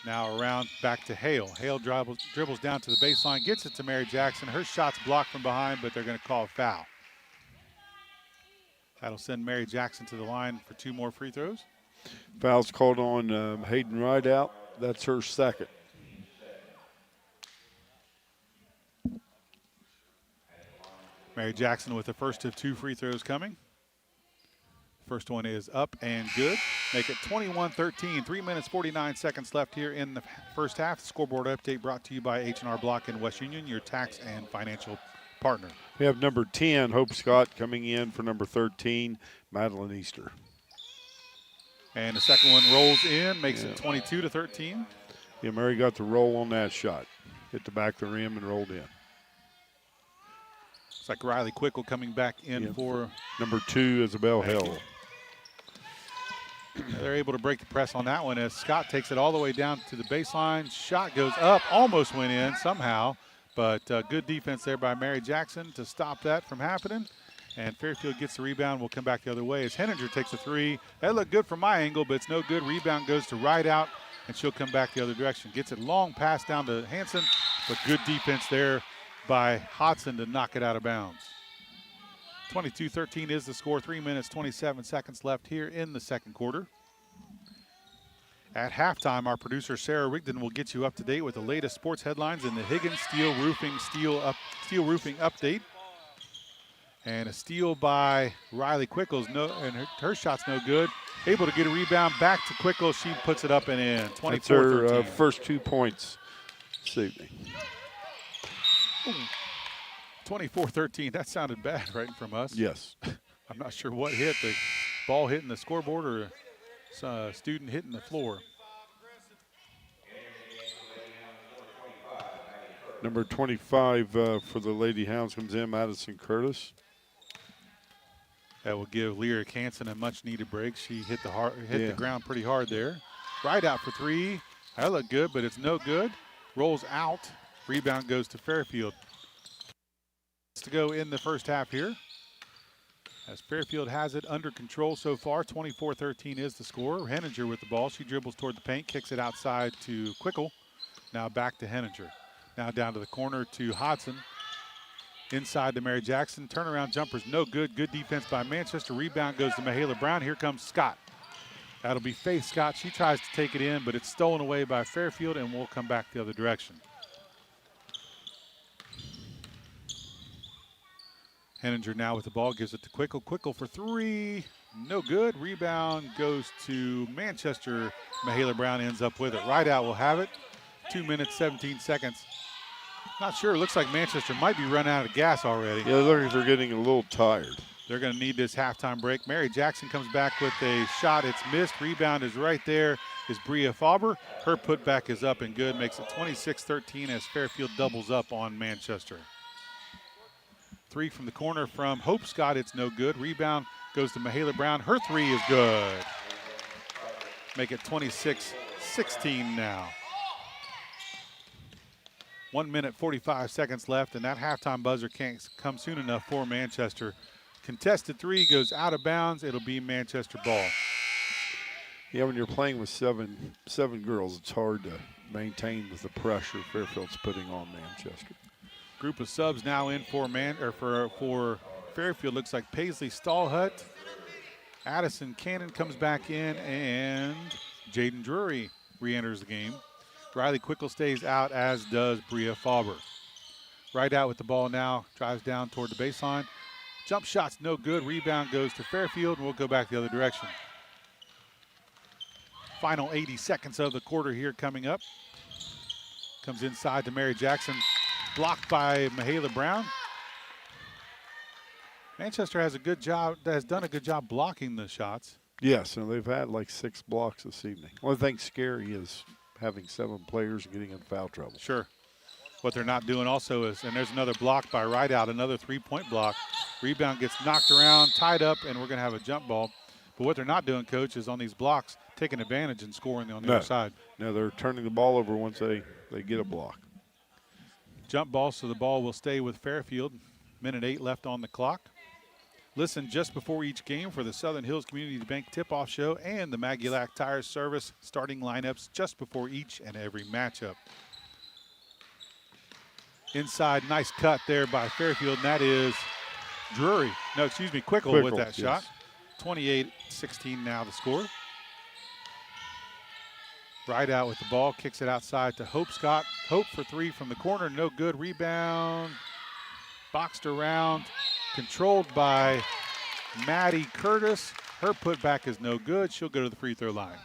Now around back to Hale. Hale dribbles down to the baseline, gets it to Mary Jackson. Her shot's blocked from behind, but they're going to call a foul. That'll send Mary Jackson to the line for 2 more free throws. Foul's called on Hayden Rideout. That's her second. Mary Jackson with the first of 2 free throws coming. First one is up and good. Make it 21-13. 3 minutes, 49 seconds left here in the first half. Scoreboard update brought to you by H&R Block in West Union, your tax and financial partner. We have number 10, Hope Scott, coming in for number 13, Madeline Easter. And the second one rolls in, makes it 22-13. Yeah, Mary got the roll on that shot. Hit the back of the rim and rolled in. It's like Riley Quickle coming back in for number 2, Isabel Hill. They're able to break the press on that one as Scott takes it all the way down to the baseline. Shot goes up, almost went in somehow, but good defense there by Mary Jackson to stop that from happening. And Fairfield gets the rebound. We'll come back the other way as Henninger takes a 3. That looked good from my angle, but it's no good. Rebound goes to right out, and she'll come back the other direction. Gets it long pass down to Hanson, but good defense there by Hodson to knock it out of bounds. 22-13 is the score. 3 minutes, 27 seconds left here in the second quarter. At halftime, our producer Sarah Rigdon will get you up to date with the latest sports headlines in the Higgins Steel Roofing update. And a steal by Riley Quickles, and her shot's no good. Able to get a rebound back to Quickles. She puts it up and in. 24-13. That's her first 2 points this evening. 24-13. That sounded bad right from us. Yes. I'm not sure what hit. The ball hitting the scoreboard or a student hitting the floor. Number 25 for the Lady Hounds comes in, Madison Curtis. That will give Lyric Hansen a much-needed break. She hit the ground pretty hard there. Right out for 3. That looked good, but it's no good. Rolls out. Rebound goes to Fairfield. To go in the first half here. As Fairfield has it under control so far. 24-13 is the score. Henninger with the ball. She dribbles toward the paint, kicks it outside to Quickle. Now back to Henninger. Now down to the corner to Hodson. Inside to Mary Jackson. Turnaround jumper's no good. Good defense by Manchester. Rebound goes to Mahala Brown. Here comes Scott. That'll be Faith Scott. She tries to take it in, but it's stolen away by Fairfield, and we'll come back the other direction. Henninger now with the ball, gives it to Quickle. Quickle for 3, no good. Rebound goes to Manchester. Mahala Brown ends up with it. Right out will have it. 2 minutes, 17 seconds. Not sure, it looks like Manchester might be running out of gas already. Yeah, look like they're getting a little tired. They're gonna need this halftime break. Mary Jackson comes back with a shot, it's missed. Rebound is right there, is Bria Faber. Her putback is up and good, makes it 26-13 as Fairfield doubles up on Manchester. 3 from the corner from Hope Scott, it's no good. Rebound goes to Mahala Brown. Her 3 is good. Make it 26-16 now. 1 minute, 45 seconds left, and that halftime buzzer can't come soon enough for Manchester. Contested 3 goes out of bounds. It'll be Manchester ball. Yeah, when you're playing with seven girls, it's hard to maintain with the pressure Fairfield's putting on Manchester. Group of subs now in for Fairfield. Looks like Paisley Stallhut. Addison Cannon comes back in, and Jaden Drury re-enters the game. Riley Quickle stays out, as does Bria Faber. Right out with the ball now, drives down toward the baseline. Jump shot's no good. Rebound goes to Fairfield, and we'll go back the other direction. Final 80 seconds of the quarter here coming up. Comes inside to Mary Jackson. Blocked by Mahala Brown. Manchester has done a good job blocking the shots. Yes, and they've had like 6 blocks this evening. One thing scary is having 7 players and getting in foul trouble. Sure. What they're not doing also is, and there's another block by Rideout, another 3-point block. Rebound gets knocked around, tied up, and we're going to have a jump ball. But what they're not doing, Coach, is on these blocks, taking advantage and scoring on the other side. No, they're turning the ball over once they get a block. Jump ball, so the ball will stay with Fairfield. Minute 8 left on the clock. Listen just before each game for the Southern Hills Community Bank Tip-Off Show and the Magulac Tires Service starting lineups just before each and every matchup. Inside, nice cut there by Fairfield, and that is Quickle with that shot. 28-16 now the score. Right out with the ball, kicks it outside to Hope Scott. Hope for 3 from the corner, no good. Rebound boxed around, controlled by Maddie Curtis. Her putback is no good. She'll go to the free throw line.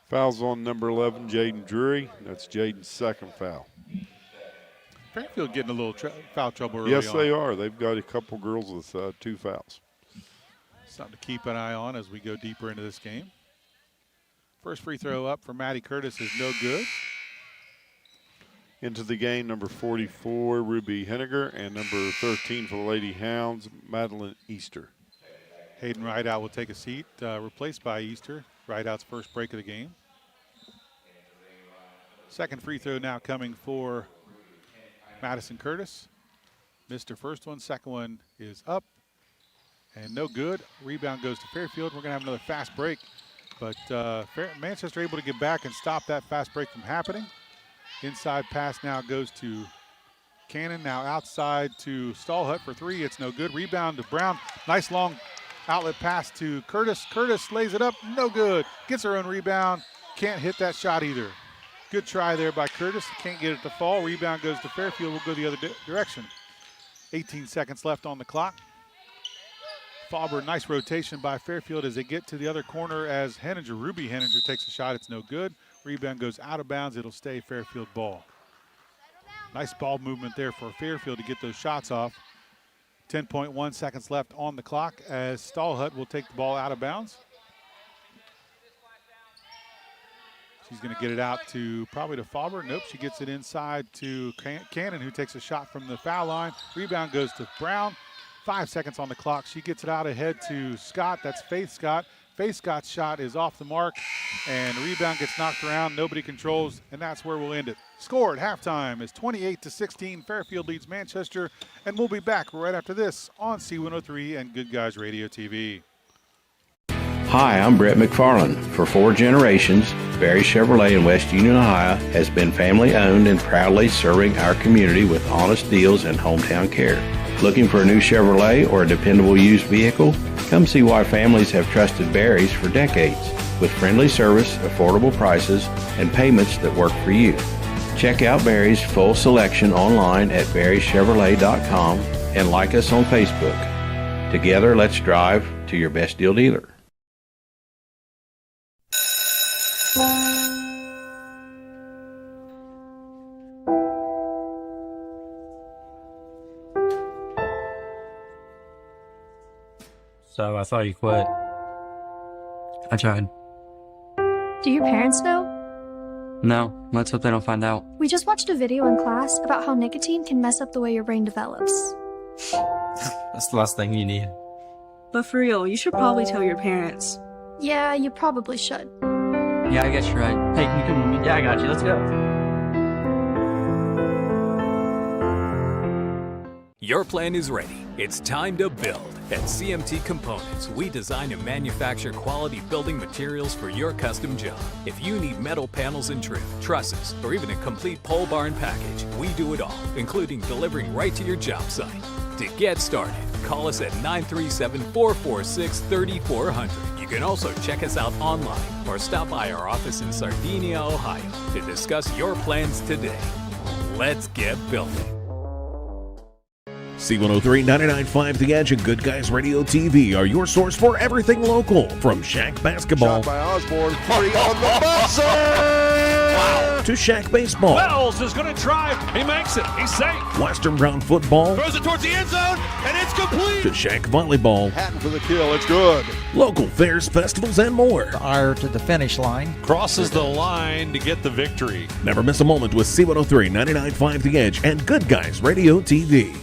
Fouls on number 11, Jaden Drury. That's Jaden's second foul. Fairfield getting a little foul trouble early Yes, on. they are. They've got a couple girls with 2 fouls. Something to keep an eye on as we go deeper into this game. First free throw up for Maddie Curtis is no good. Into the game, number 44, Ruby Henniger, and number 13 for the Lady Hounds, Madeline Easter. Hayden Rideout will take a seat, replaced by Easter. Rideout's first break of the game. Second free throw now coming for Madison Curtis. Missed her first one. Second one is up and no good. Rebound goes to Fairfield. We're going to have another fast break, but Manchester able to get back and stop that fast break from happening. Inside pass now goes to Cannon. Now outside to Stallhut for 3. It's no good. Rebound to Brown. Nice long outlet pass to Curtis. Curtis lays it up. No good. Gets her own rebound. Can't hit that shot either. Good try there by Curtis. Can't get it to fall. Rebound goes to Fairfield. We'll go the other direction. 18 seconds left on the clock. Fauber, nice rotation by Fairfield as they get to the other corner as Ruby Henninger takes a shot. It's no good. Rebound goes out of bounds. It'll stay Fairfield ball. Nice ball movement there for Fairfield to get those shots off. 10.1 seconds left on the clock as Stallhut will take the ball out of bounds. She's going to get it out to probably to Fauber. Nope, she gets it inside to Cannon, who takes a shot from the foul line. Rebound goes to Brown. 5 seconds on the clock. She gets it out ahead to Scott. That's Faith Scott. Faith Scott's shot is off the mark, and the rebound gets knocked around. Nobody controls, and that's where we'll end it. Score at halftime is 28-16. Fairfield leads Manchester, and we'll be back right after this on C103 and Good Guys Radio TV. Hi, I'm Brett McFarland. For 4 generations, Barry Chevrolet in West Union, Ohio has been family owned and proudly serving our community with honest deals and hometown care. Looking for a new Chevrolet or a dependable used vehicle? Come see why families have trusted Barry's for decades with friendly service, affordable prices, and payments that work for you. Check out Barry's full selection online at barrychevrolet.com and like us on Facebook. Together, let's drive to your best deal dealer. So I saw you quit. I tried. Do your parents know? No, let's hope they don't find out. We just watched a video in class about how nicotine can mess up the way your brain develops. That's the last thing you need. But for real, you should probably tell your parents. Yeah, you probably should. Yeah, I guess you're right. Hey, can you come with me? Yeah, I got you. Let's go. Your plan is ready. It's time to build. At CMT Components, we design and manufacture quality building materials for your custom job. If you need metal panels and trim, trusses, or even a complete pole barn package, we do it all, including delivering right to your job site. To get started, call us at 937-446-3400. You can also check us out online or stop by our office in Sardinia, Ohio to discuss your plans today. Let's get building. C103, 99.5 The Edge, and Good Guys Radio TV are your source for everything local. From Shack basketball Shot by Osborne, 3 on the buzzer! Wow. to Shack baseball. Wells is going to drive. He makes it. He's safe. Western Brown football. Throws it towards the end zone, and it's complete. To Shack volleyball. Hatton for the kill. It's good. Local fairs, festivals, and more. Ire to the finish line. Crosses the line to get the victory. Never miss a moment with C103, 99.5 The Edge, and Good Guys Radio TV.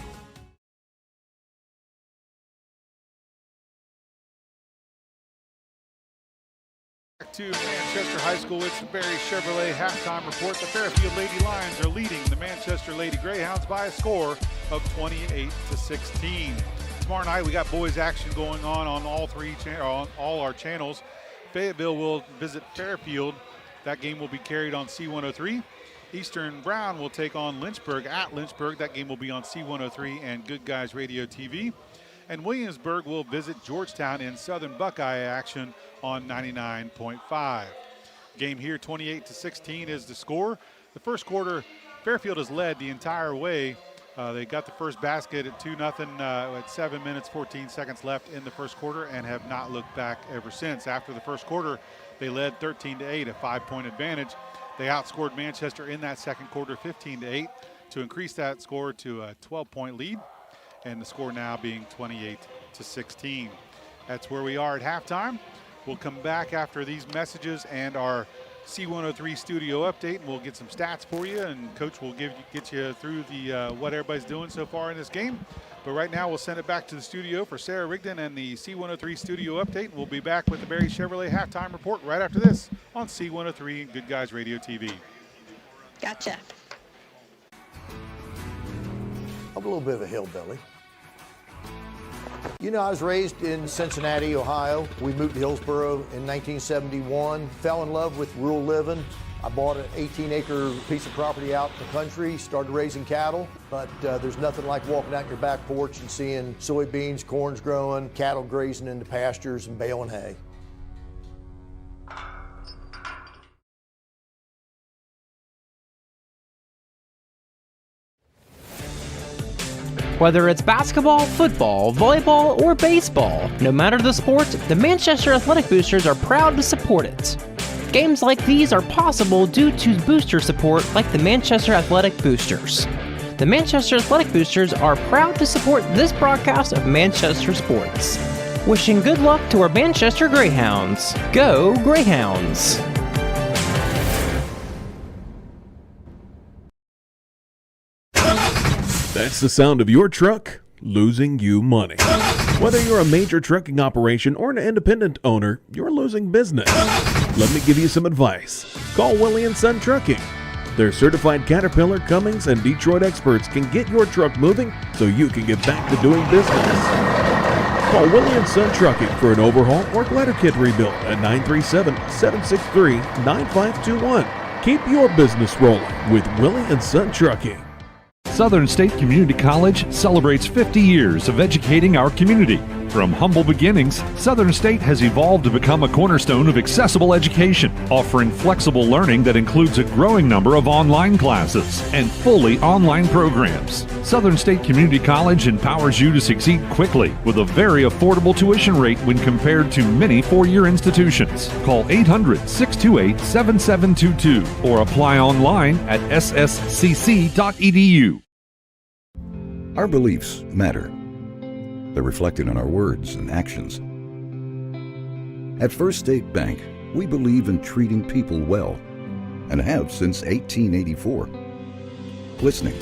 To Manchester High School, it's the Barry Chevrolet halftime report. The Fairfield Lady Lions are leading the Manchester Lady Greyhounds by a score of 28-16. Tomorrow night we got boys action going on all our channels. Fayetteville will visit Fairfield. That game will be carried on C103. Eastern Brown will take on Lynchburg at Lynchburg. That game will be on C103 and Good Guys Radio TV. And Williamsburg will visit Georgetown in Southern Buckeye action on 99.5. Game here, 28-16 is the score. The first quarter, Fairfield has led the entire way They got the first basket at 2-0 at 7 minutes, 14 seconds left in the first quarter and have not looked back ever since. After the first quarter, they led 13-8, a 5-point advantage. They outscored Manchester in that second quarter 15-8 to increase that score to a 12-point lead, and the score now being 28-16. That's where we are at halftime. We'll come back after these messages and our C103 studio update, and we'll get some stats for you, and Coach will get you through the what everybody's doing so far in this game. But right now, we'll send it back to the studio for Sarah Rigdon and the C103 studio update. We'll be back with the Barry Chevrolet halftime report right after this on C103 and Good Guys Radio TV. Gotcha. I'm a little bit of a hillbilly. You know, I was raised in Cincinnati, Ohio. We moved to Hillsboro in 1971, fell in love with rural living. I bought an 18-acre piece of property out in the country, started raising cattle, but there's nothing like walking out your back porch and seeing soybeans, corn's growing, cattle grazing into pastures and baling hay. Whether it's basketball, football, volleyball, or baseball, no matter the sport, the Manchester Athletic Boosters are proud to support it. Games like these are possible due to booster support like the Manchester Athletic Boosters. The Manchester Athletic Boosters are proud to support this broadcast of Manchester sports. Wishing good luck to our Manchester Greyhounds. Go Greyhounds! That's the sound of your truck losing you money. Whether you're a major trucking operation or an independent owner, you're losing business. Let me give you some advice. Call Willie & Son Trucking. Their certified Caterpillar, Cummins, and Detroit experts can get your truck moving so you can get back to doing business. Call Willie & Son Trucking for an overhaul or glider kit rebuild at 937-763-9521. Keep your business rolling with Willie & Son Trucking. Southern State Community College celebrates 50 years of educating our community. From humble beginnings, Southern State has evolved to become a cornerstone of accessible education, offering flexible learning that includes a growing number of online classes and fully online programs. Southern State Community College empowers you to succeed quickly with a very affordable tuition rate when compared to many four-year institutions. Call 800-628-7722 or apply online at sscc.edu. Our beliefs matter. They're reflected in our words and actions. At First State Bank, we believe in treating people well, and have since 1884. Listening,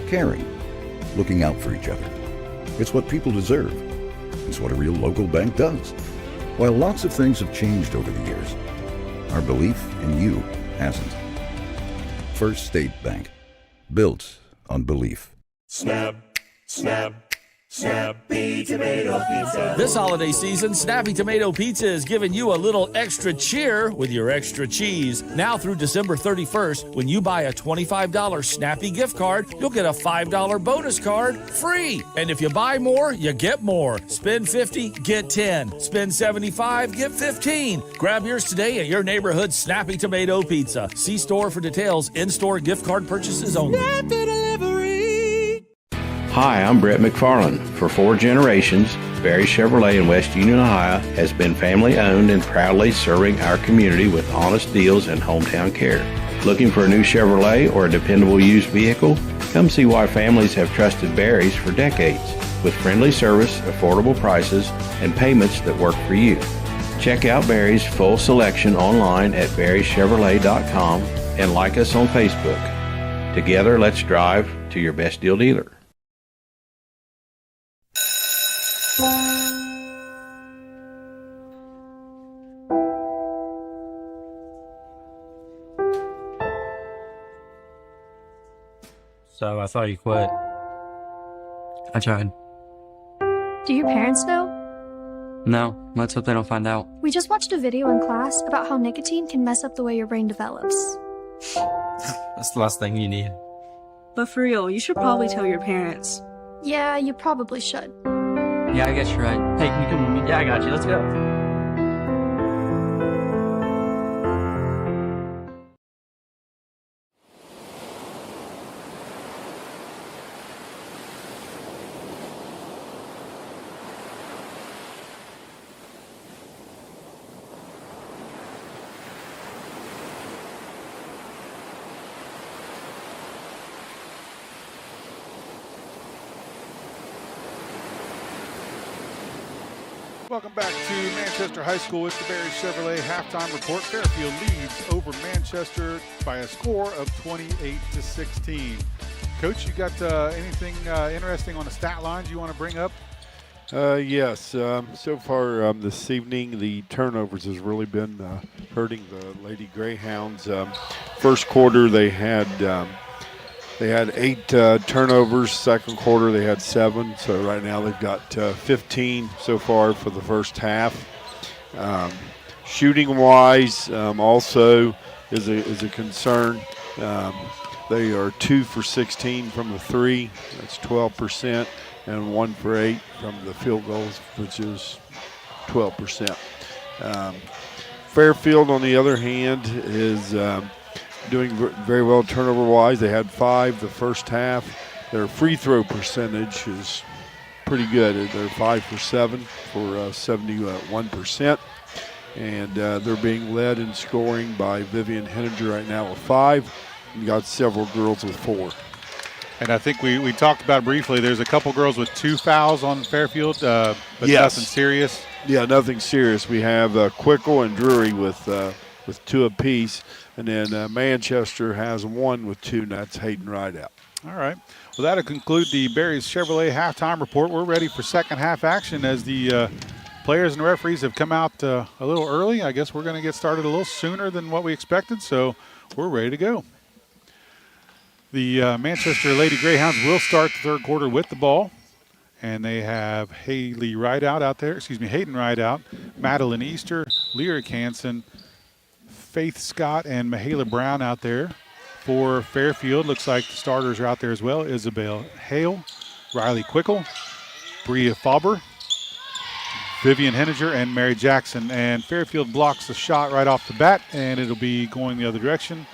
caring, looking out for each other. It's what people deserve. It's what a real local bank does. While lots of things have changed over the years, our belief in you hasn't. First State Bank, built on belief. Snap, snap. Snappy Tomato Pizza. This holiday season, Snappy Tomato Pizza is giving you a little extra cheer with your extra cheese. Now through December 31st, when you buy a $25 Snappy gift card, you'll get a $5 bonus card free. And if you buy more, you get more. Spend $50, get 10. Spend $75, get 15. Grab yours today at your neighborhood Snappy Tomato Pizza. See store for details. In-store gift card purchases only. Snappy Delivery. Hi, I'm Brett McFarland. For 4 generations, Barry Chevrolet in West Union, Ohio has been family owned and proudly serving our community with honest deals and hometown care. Looking for a new Chevrolet or a dependable used vehicle? Come see why families have trusted Barry's for decades, with friendly service, affordable prices, and payments that work for you. Check out Barry's full selection online at barrychevrolet.com and like us on Facebook. Together, let's drive to your best deal dealer. So I saw you quit. I tried. Do your parents know? No, let's hope they don't find out. We just watched a video in class about how nicotine can mess up the way your brain develops. That's the last thing you need. But for real, you should probably tell your parents. Yeah, you probably should. Yeah, I guess you're right. Hey, can you come with me? Yeah, I got you. Let's go. Welcome back to Manchester High School with the Barry Chevrolet halftime report. Fairfield leads over Manchester by a score of 28-16. Coach, you got anything interesting on the stat lines you want to bring up? Yes. So far this evening, the turnovers has really been hurting the Lady Greyhounds. First quarter, they had 8 turnovers. Second quarter, they had 7. So right now they've got 15 so far for the first half. Shooting-wise, also is a concern. They are 2 for 16 from the 3. That's 12%, and 1 for 8 from the field goals, which is 12%. Fairfield, on the other hand, is doing very well turnover-wise. They had 5 the first half. Their free throw percentage is pretty good. They're 5 for 7 for 71%. And they're being led in scoring by Vivian Henninger right now with 5. You got several girls with 4. And I think we talked about briefly, there's a couple girls with 2 fouls on Fairfield, but yes. Nothing serious. Yeah, nothing serious. We have Quickle and Drury with 2 apiece, and then Manchester has 1 with 2, and that's Hayden Rideout. All right. Well, that'll conclude the Barry's Chevrolet halftime report. We're ready for second half action as the players and referees have come out a little early. I guess we're going to get started a little sooner than what we expected, so we're ready to go. The Manchester Lady Greyhounds will start the third quarter with the ball, and they have Hayden Rideout, Madeline Easter, Lyric Hansen, Faith Scott, and Mahala Brown out there. For Fairfield, looks like the starters are out there as well. Isabel Hale, Riley Quickle, Bria Faber, Vivian Henninger, and Mary Jackson. And Fairfield blocks the shot right off the bat, and it'll be going the other direction.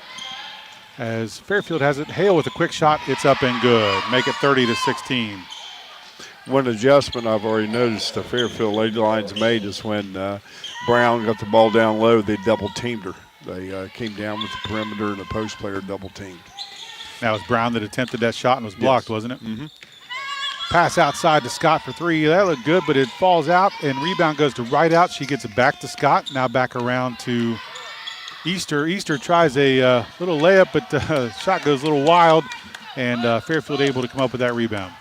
As Fairfield has it, Hale with a quick shot, it's up and good. Make it 30-16. One adjustment I've already noticed the Fairfield Lady Lions made is when Brown got the ball down low, they double-teamed her. They came down with the perimeter, and the post player double-teamed. Now it was Brown that attempted that shot and was blocked, wasn't it? Mm-hmm. Pass outside to Scott for 3. That looked good, but it falls out, and rebound goes to Rideout. She gets it back to Scott. Now back around to Easter. Easter tries a little layup, but the shot goes a little wild, and Fairfield able to come up with that rebound.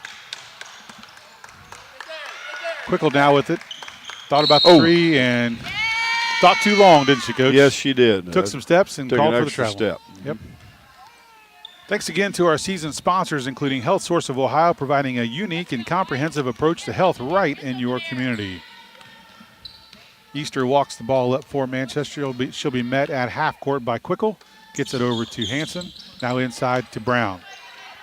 Quickle now with it. Thought about the 3 and thought too long, didn't she, Coach? Yes, she did. Took some steps and called for the travel. Step. Yep. Thanks again to our season sponsors, including Health Source of Ohio, providing a unique and comprehensive approach to health right in your community. Easter walks the ball up for Manchester. She'll be met at half court by Quickle. Gets it over to Hansen. Now inside to Brown.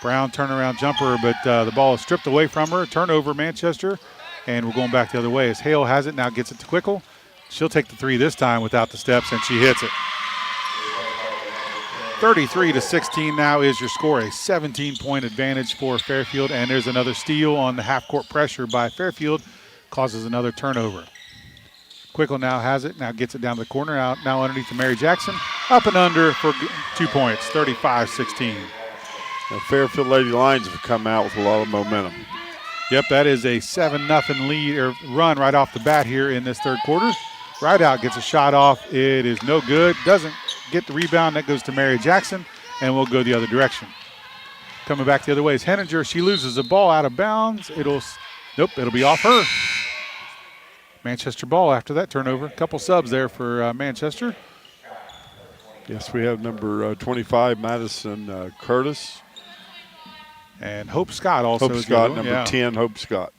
Brown turnaround jumper, but the ball is stripped away from her. Turnover Manchester, and we're going back the other way as Hale has it. Now gets it to Quickle. She'll take the 3 this time without the steps, and she hits it. 33-16 now is your score. A 17-point advantage for Fairfield, and there's another steal on the half-court pressure by Fairfield. Causes another turnover. Quickle now has it, now gets it down to the corner, now underneath to Mary Jackson. Up and under for 2 points, 35-16. The Fairfield Lady Lions have come out with a lot of momentum. Yep, that is a 7-0 lead or run right off the bat here in this third quarter. Rideout gets a shot off. It is no good. Doesn't get the rebound. That goes to Mary Jackson, and we'll go the other direction. Coming back the other way is Henninger. She loses the ball out of bounds. It'll be off her. Manchester ball after that turnover. A couple subs there for Manchester. Yes, we have number 25, Madison Curtis. And Hope Scott also. Hope Scott, number 10, Hope Scott.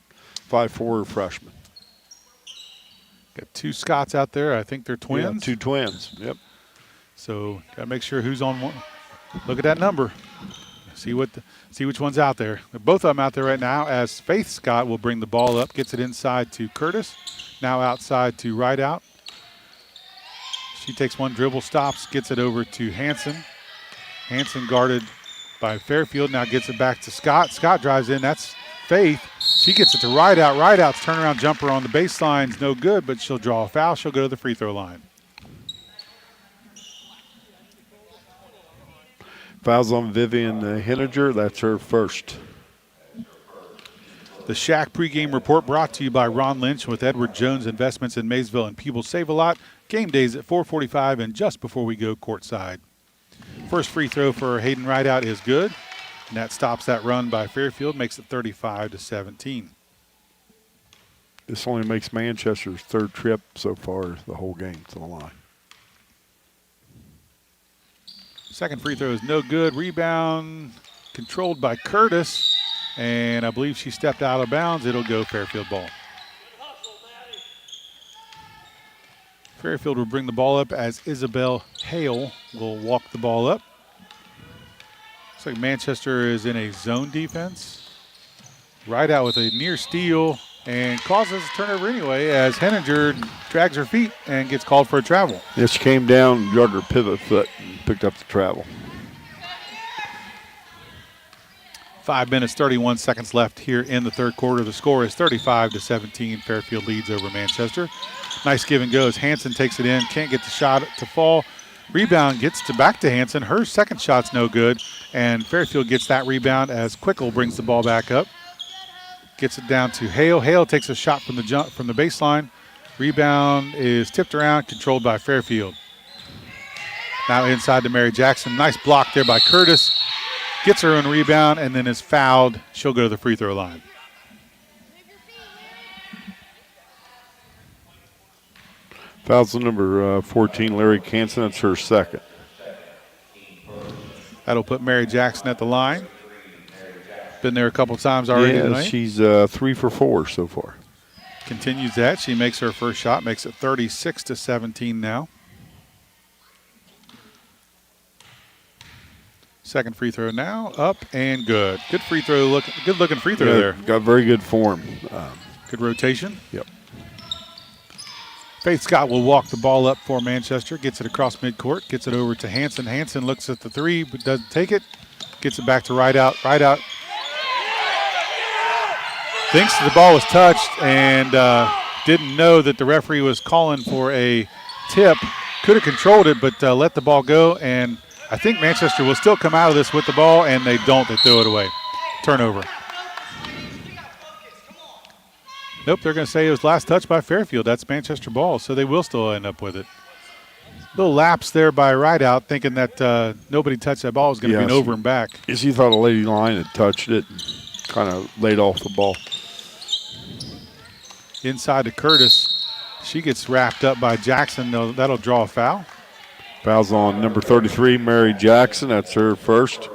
5'4" freshman. Got 2 Scotts out there. I think they're twins. Yeah, 2 twins, yep. So got to make sure who's on one. Look at that number. See which one's out there. They're both of them out there right now as Faith Scott will bring the ball up. Gets it inside to Curtis. Now outside to Rideout. She takes one dribble, stops, gets it over to Hansen. Hansen guarded by Fairfield. Now gets it back to Scott. Scott drives in. That's Faith. She gets it to Rideout. Rideout's turnaround jumper on the baseline's no good, but she'll draw a foul. She'll go to the free throw line. Fouls on Vivian Henninger. That's her first. The Shack pregame report brought to you by Ron Lynch with Edward Jones Investments in Maysville and People Save a Lot. Game days at 4:45 and just before we go courtside. First free throw for Hayden Rideout is good, and that stops that run by Fairfield, makes it 35-17. This only makes Manchester's third trip so far the whole game to the line. Second free throw is no good. Rebound controlled by Curtis, and I believe she stepped out of bounds. It'll go Fairfield ball. Fairfield will bring the ball up as Isabel Hale will walk the ball up. Looks like Manchester is in a zone defense. Rideout with a near steal and causes a turnover anyway as Henninger drags her feet and gets called for a travel. Yes, she came down, drug her pivot foot, and picked up the travel. 5 minutes, 31 seconds left here in the third quarter. The score is 35-17. Fairfield leads over Manchester. Nice give and go as Hansen takes it in. Can't get the shot to fall. Rebound gets back to Hansen. Her second shot's no good, and Fairfield gets that rebound as Quickle brings the ball back up. Gets it down to Hale. Hale takes a shot from the baseline. Rebound is tipped around, controlled by Fairfield. Now inside to Mary Jackson. Nice block there by Curtis. Gets her own rebound and then is fouled. She'll go to the free throw line. Fouls number 14, Larry Canson. That's her second. That'll put Mary Jackson at the line. Been there a couple times already tonight. She's 3 for 4 so far. Continues that. She makes her first shot, makes it 36-17 now. Second free throw now, up and good. Good free throw, good looking free throw there. Got very good form. Good rotation. Yep. Faith Scott will walk the ball up for Manchester, gets it across midcourt, gets it over to Hansen. Hansen looks at the three, but doesn't take it. Gets it back to Rideout. Rideout thinks the ball was touched and didn't know that the referee was calling for a tip. Could have controlled it, but let the ball go. And I think Manchester will still come out of this with the ball, and they don't. They throw it away. Turnover. Nope, they're going to say it was last touch by Fairfield. That's Manchester ball, so they will still end up with it. Little lapse there by Rideout, thinking that nobody touched that ball was going to be an over and back. Yes, he thought a Lady Lion had touched it and kind of laid off the ball. Inside to Curtis. She gets wrapped up by Jackson. That'll draw a foul. Foul's on number 33, Mary Jackson. That's her first.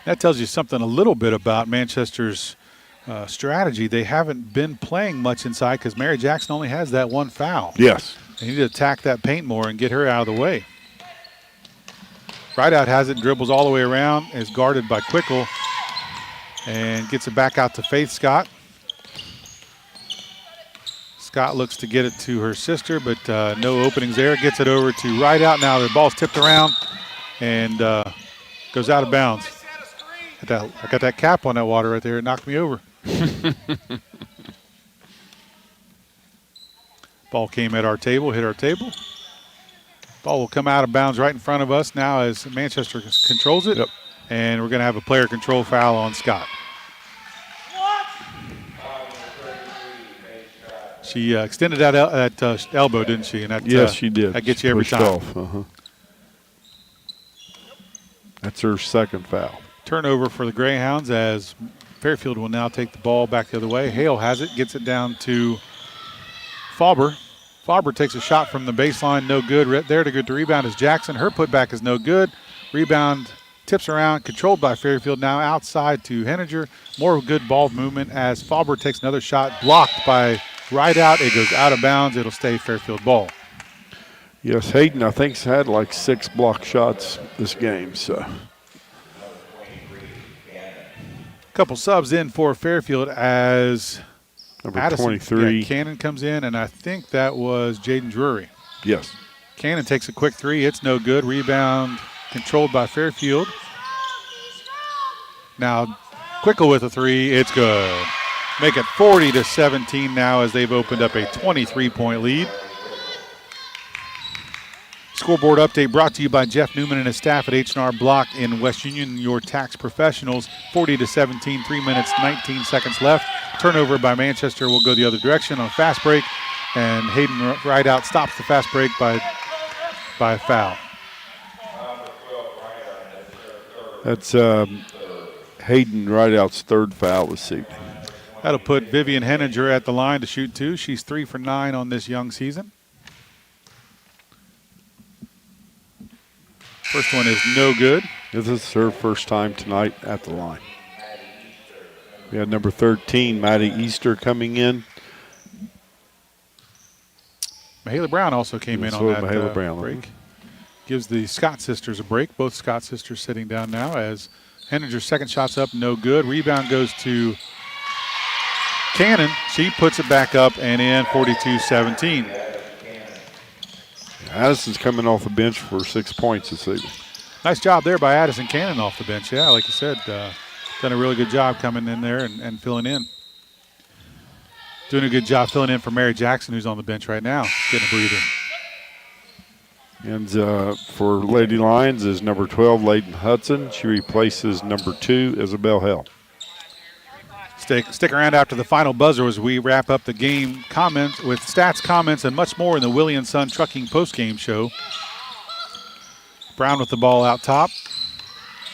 That tells you something a little bit about Manchester's strategy. They haven't been playing much inside because Mary Jackson only has that one foul. Yes. They need to attack that paint more and get her out of the way. Rideout has it, dribbles all the way around, is guarded by Quickle, and gets it back out to Faith Scott. Scott looks to get it to her sister, but no openings there. Gets it over to Rideout. Now the ball's tipped around and goes out of bounds. I got that cap on that water right there. It knocked me over. Ball came at our table, hit our table. Ball will come out of bounds right in front of us now as Manchester controls it. Yep. And we're going to have a player control foul on Scott. She extended that elbow, didn't she? And that, yes, she did. That gets you every time. Off. That's her second foul. Turnover for the Greyhounds as Fairfield will now take the ball back the other way. Hale has it, gets it down to Fauber. Fauber takes a shot from the baseline, no good. Right there to get the rebound is Jackson. Her putback is no good. Rebound tips around, controlled by Fairfield. Now outside to Henninger. More good ball movement as Fauber takes another shot, blocked by Rideout. It goes out of bounds. It'll stay Fairfield ball. Yes, Hayden, I think, has had like 6 block shots this game. So, couple subs in for Fairfield as number Addison, 23. Cannon comes in, and I think that was Jaden Drury. Yes. Cannon takes a quick three. It's no good. Rebound controlled by Fairfield. Now Quickle with a three. It's good. Make it 40-17 now as they've opened up a 23-point lead. scoreboard update brought to you by Jeff Newman and his staff at H&R Block in West Union, your tax professionals. 40-17, 3 minutes, 19 seconds left. Turnover by Manchester will go the other direction on a fast break, and Hayden Rideout stops the fast break by a foul. That's Hayden Rideout's third foul this evening. That'll put Vivian Henninger at the line to shoot 2. She's 3 for 9 on this young season. First one is no good. This is her first time tonight at the line. We have number 13, Maddie Easter, coming in. Mahala Brown also came in on that Mahala Brown break. Gives the Scott sisters a break. Both Scott sisters sitting down now as Henninger's second shot's up, no good. Rebound goes to Cannon. She puts it back up and in, 42-17. Addison's coming off the bench for 6 points this evening. Nice job there by Addison Cannon off the bench. Yeah, like you said, done a really good job coming in there and filling in. Doing a good job filling in for Mary Jackson, who's on the bench right now, getting a breather. And for Lady Lions is number 12, Layden Hudson. She replaces number 2, Isabel Hell. Stick around after the final buzzer as we wrap up the game comments with stats, comments, and much more in the Willie & Son Trucking postgame show. Brown with the ball out top.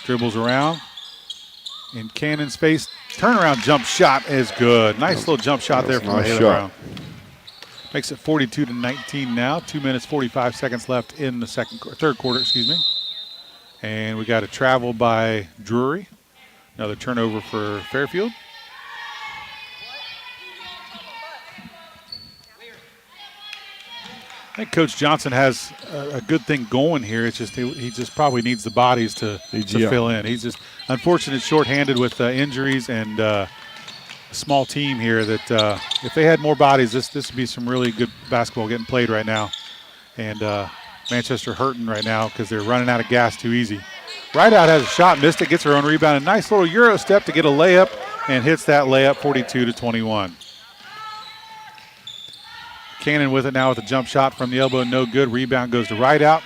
Dribbles around. In Cannon's face. Turnaround jump shot is good. Nice little jump shot there from Mahala Brown. Makes it 42-19 now. 2 minutes, 45 seconds left in the third quarter, excuse me. And we got a travel by Drury. Another turnover for Fairfield. I think Coach Johnson has a good thing going here. It's just he just probably needs the bodies to fill in. He's just unfortunate, shorthanded with injuries and a small team here. That if they had more bodies, this would be some really good basketball getting played right now. And Manchester hurting right now because they're running out of gas too easy. Rideout has a shot, missed it, gets her own rebound. A nice little Euro step to get a layup and hits that layup, 42-21. Cannon with it now with a jump shot from the elbow, no good. Rebound goes to Rideout.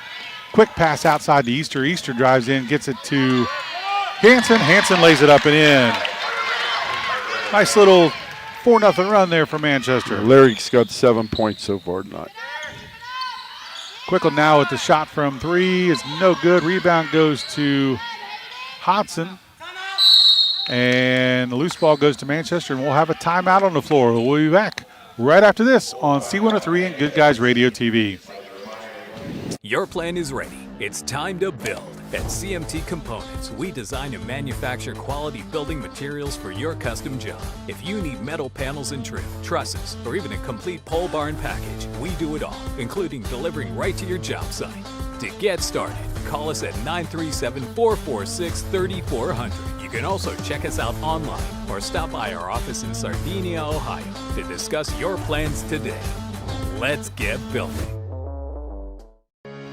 Quick pass outside to Easter. Easter drives in, gets it to Hanson. Hanson lays it up and in. Nice little 4-0 run there for Manchester. Larry's got 7 points so far tonight. Quickle now with the shot from 3 is no good. Rebound goes to Hodson. And the loose ball goes to Manchester, and we'll have a timeout on the floor. We'll be back right after this on C103 and Good Guys Radio TV. Your plan is ready. It's time to build. At CMT Components, we design and manufacture quality building materials for your custom job. If you need metal panels and trim, trusses, or even a complete pole barn package, we do it all, including delivering right to your job site. To get started, call us at 937-446-3400. You can also check us out online or stop by our office in Sardinia, Ohio to discuss your plans today. Let's get building.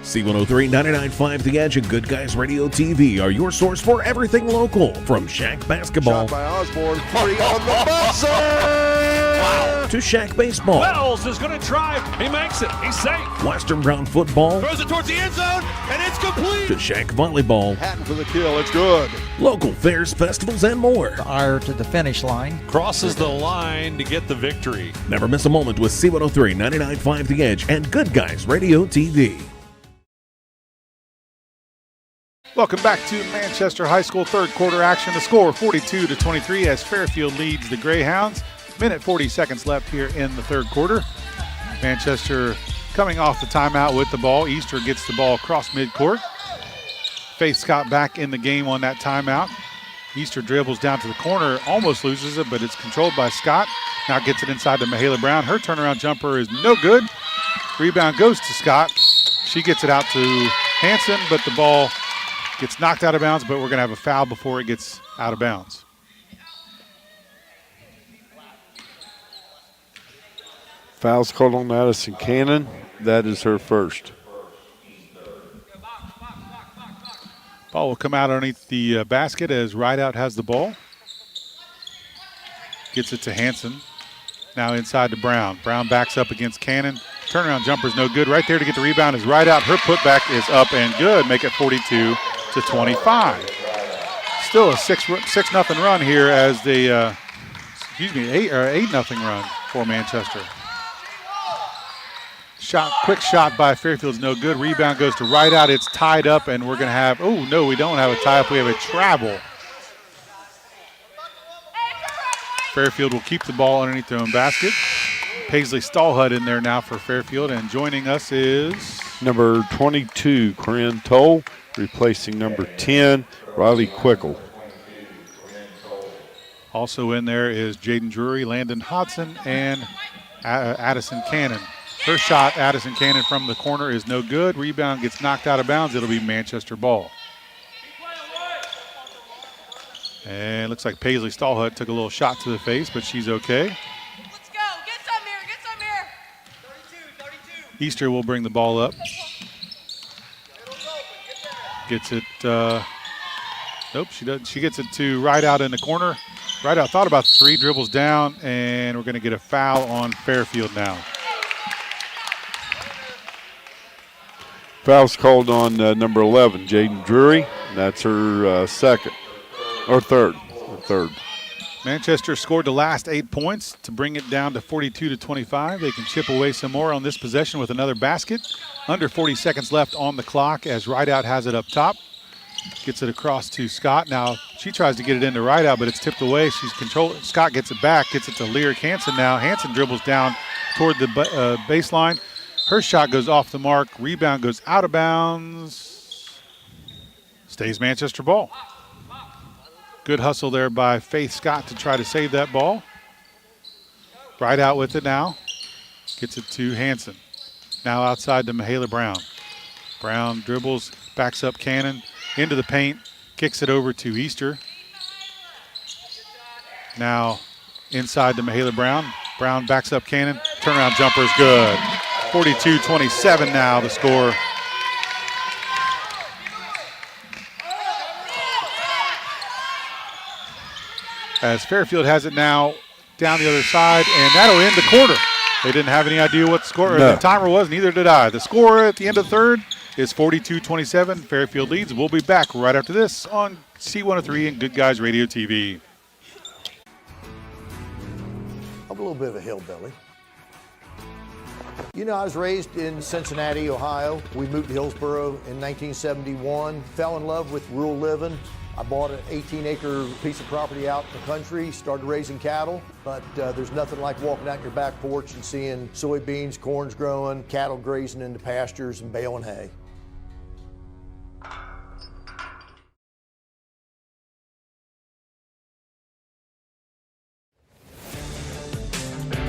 C103, 99.5 The Edge, and Good Guys Radio TV are your source for everything local. From Shack basketball Shot by Osborne, 3 on the buzzer! Wow. To Shack baseball. Wells is going to try. He makes it. He's safe. Western Brown football. Throws it towards the end zone, and it's complete. To Shack volleyball. Hatton for the kill. It's good. Local fairs, festivals, and more. Ire to the finish line. Crosses the line to get the victory. Never miss a moment with C103, 99.5 The Edge, and Good Guys Radio TV. Welcome back to Manchester High School third quarter action. The score 42-23 as Fairfield leads the Greyhounds. Minute 40 seconds left here in the third quarter. Manchester coming off the timeout with the ball. Easter gets the ball across midcourt. Faith Scott back in the game on that timeout. Easter dribbles down to the corner, almost loses it, but it's controlled by Scott. Now gets it inside to Mahala Brown. Her turnaround jumper is no good. Rebound goes to Scott. She gets it out to Hanson, but the ball gets knocked out of bounds, but we're going to have a foul before it gets out of bounds. Foul's called on Addison Cannon. That is her first. Ball will come out underneath the basket as Rideout has the ball. Gets it to Hanson. Now inside to Brown. Brown backs up against Cannon. Turnaround jumper's no good. Right there to get the rebound is right out. Her putback is up and good. Make it 42-25. Still a 6-0 run here as the 8-0 run for Manchester. Quick shot by Fairfield's no good. Rebound goes to right out. It's tied up, and we're going to have, oh, no, we don't have a tie up. We have a travel. Fairfield will keep the ball underneath their own basket. Paisley Stallhut in there now for Fairfield, and joining us is number 22, Corinne Toll, replacing number 10, Riley Quickle. Also in there is Jaden Drury, Landon Hodson, and Addison Cannon. Her shot, Addison Cannon from the corner, is no good. Rebound gets knocked out of bounds. It'll be Manchester ball. And it looks like Paisley Stallhut took a little shot to the face, but she's okay. Let's go. Get some here. Get some here. 32. Easter will bring the ball up. Gets it. Nope, she doesn't. She gets it to right out in the corner. Right out thought about 3, dribbles down, and we're going to get a foul on Fairfield now. Foul's called on number 11, Jaden Drury. That's her third. Manchester scored the last 8 points to bring it down to 42-25. They can chip away some more on this possession with another basket. Under 40 seconds left on the clock as Rideout has it up top. Gets it across to Scott. Now she tries to get it into Rideout, but it's tipped away. She's controlled. Scott gets it back, gets it to Lyric Hansen now. Hansen dribbles down toward the baseline. Her shot goes off the mark. Rebound goes out of bounds. Stays Manchester ball. Good hustle there by Faith Scott to try to save that ball. Right out with it now. Gets it to Hansen. Now outside to Mahala Brown. Brown dribbles, backs up Cannon into the paint, kicks it over to Easter. Now inside to Mahala Brown. Brown backs up Cannon. Turnaround jumper is good. 42-27 now the score. As Fairfield has it now down the other side, and that'll end the quarter. They didn't have any idea what the score or the timer was, neither did I. The score at the end of the third is 42-27. Fairfield leads. We'll be back right after this on C103 and Good Guys Radio TV. I'm a little bit of a hillbilly. You know, I was raised in Cincinnati, Ohio. We moved to Hillsboro in 1971, fell in love with rural living. I bought an 18-acre piece of property out in the country, started raising cattle, but there's nothing like walking out your back porch and seeing soybeans, corn's growing, cattle grazing in the pastures and baling hay.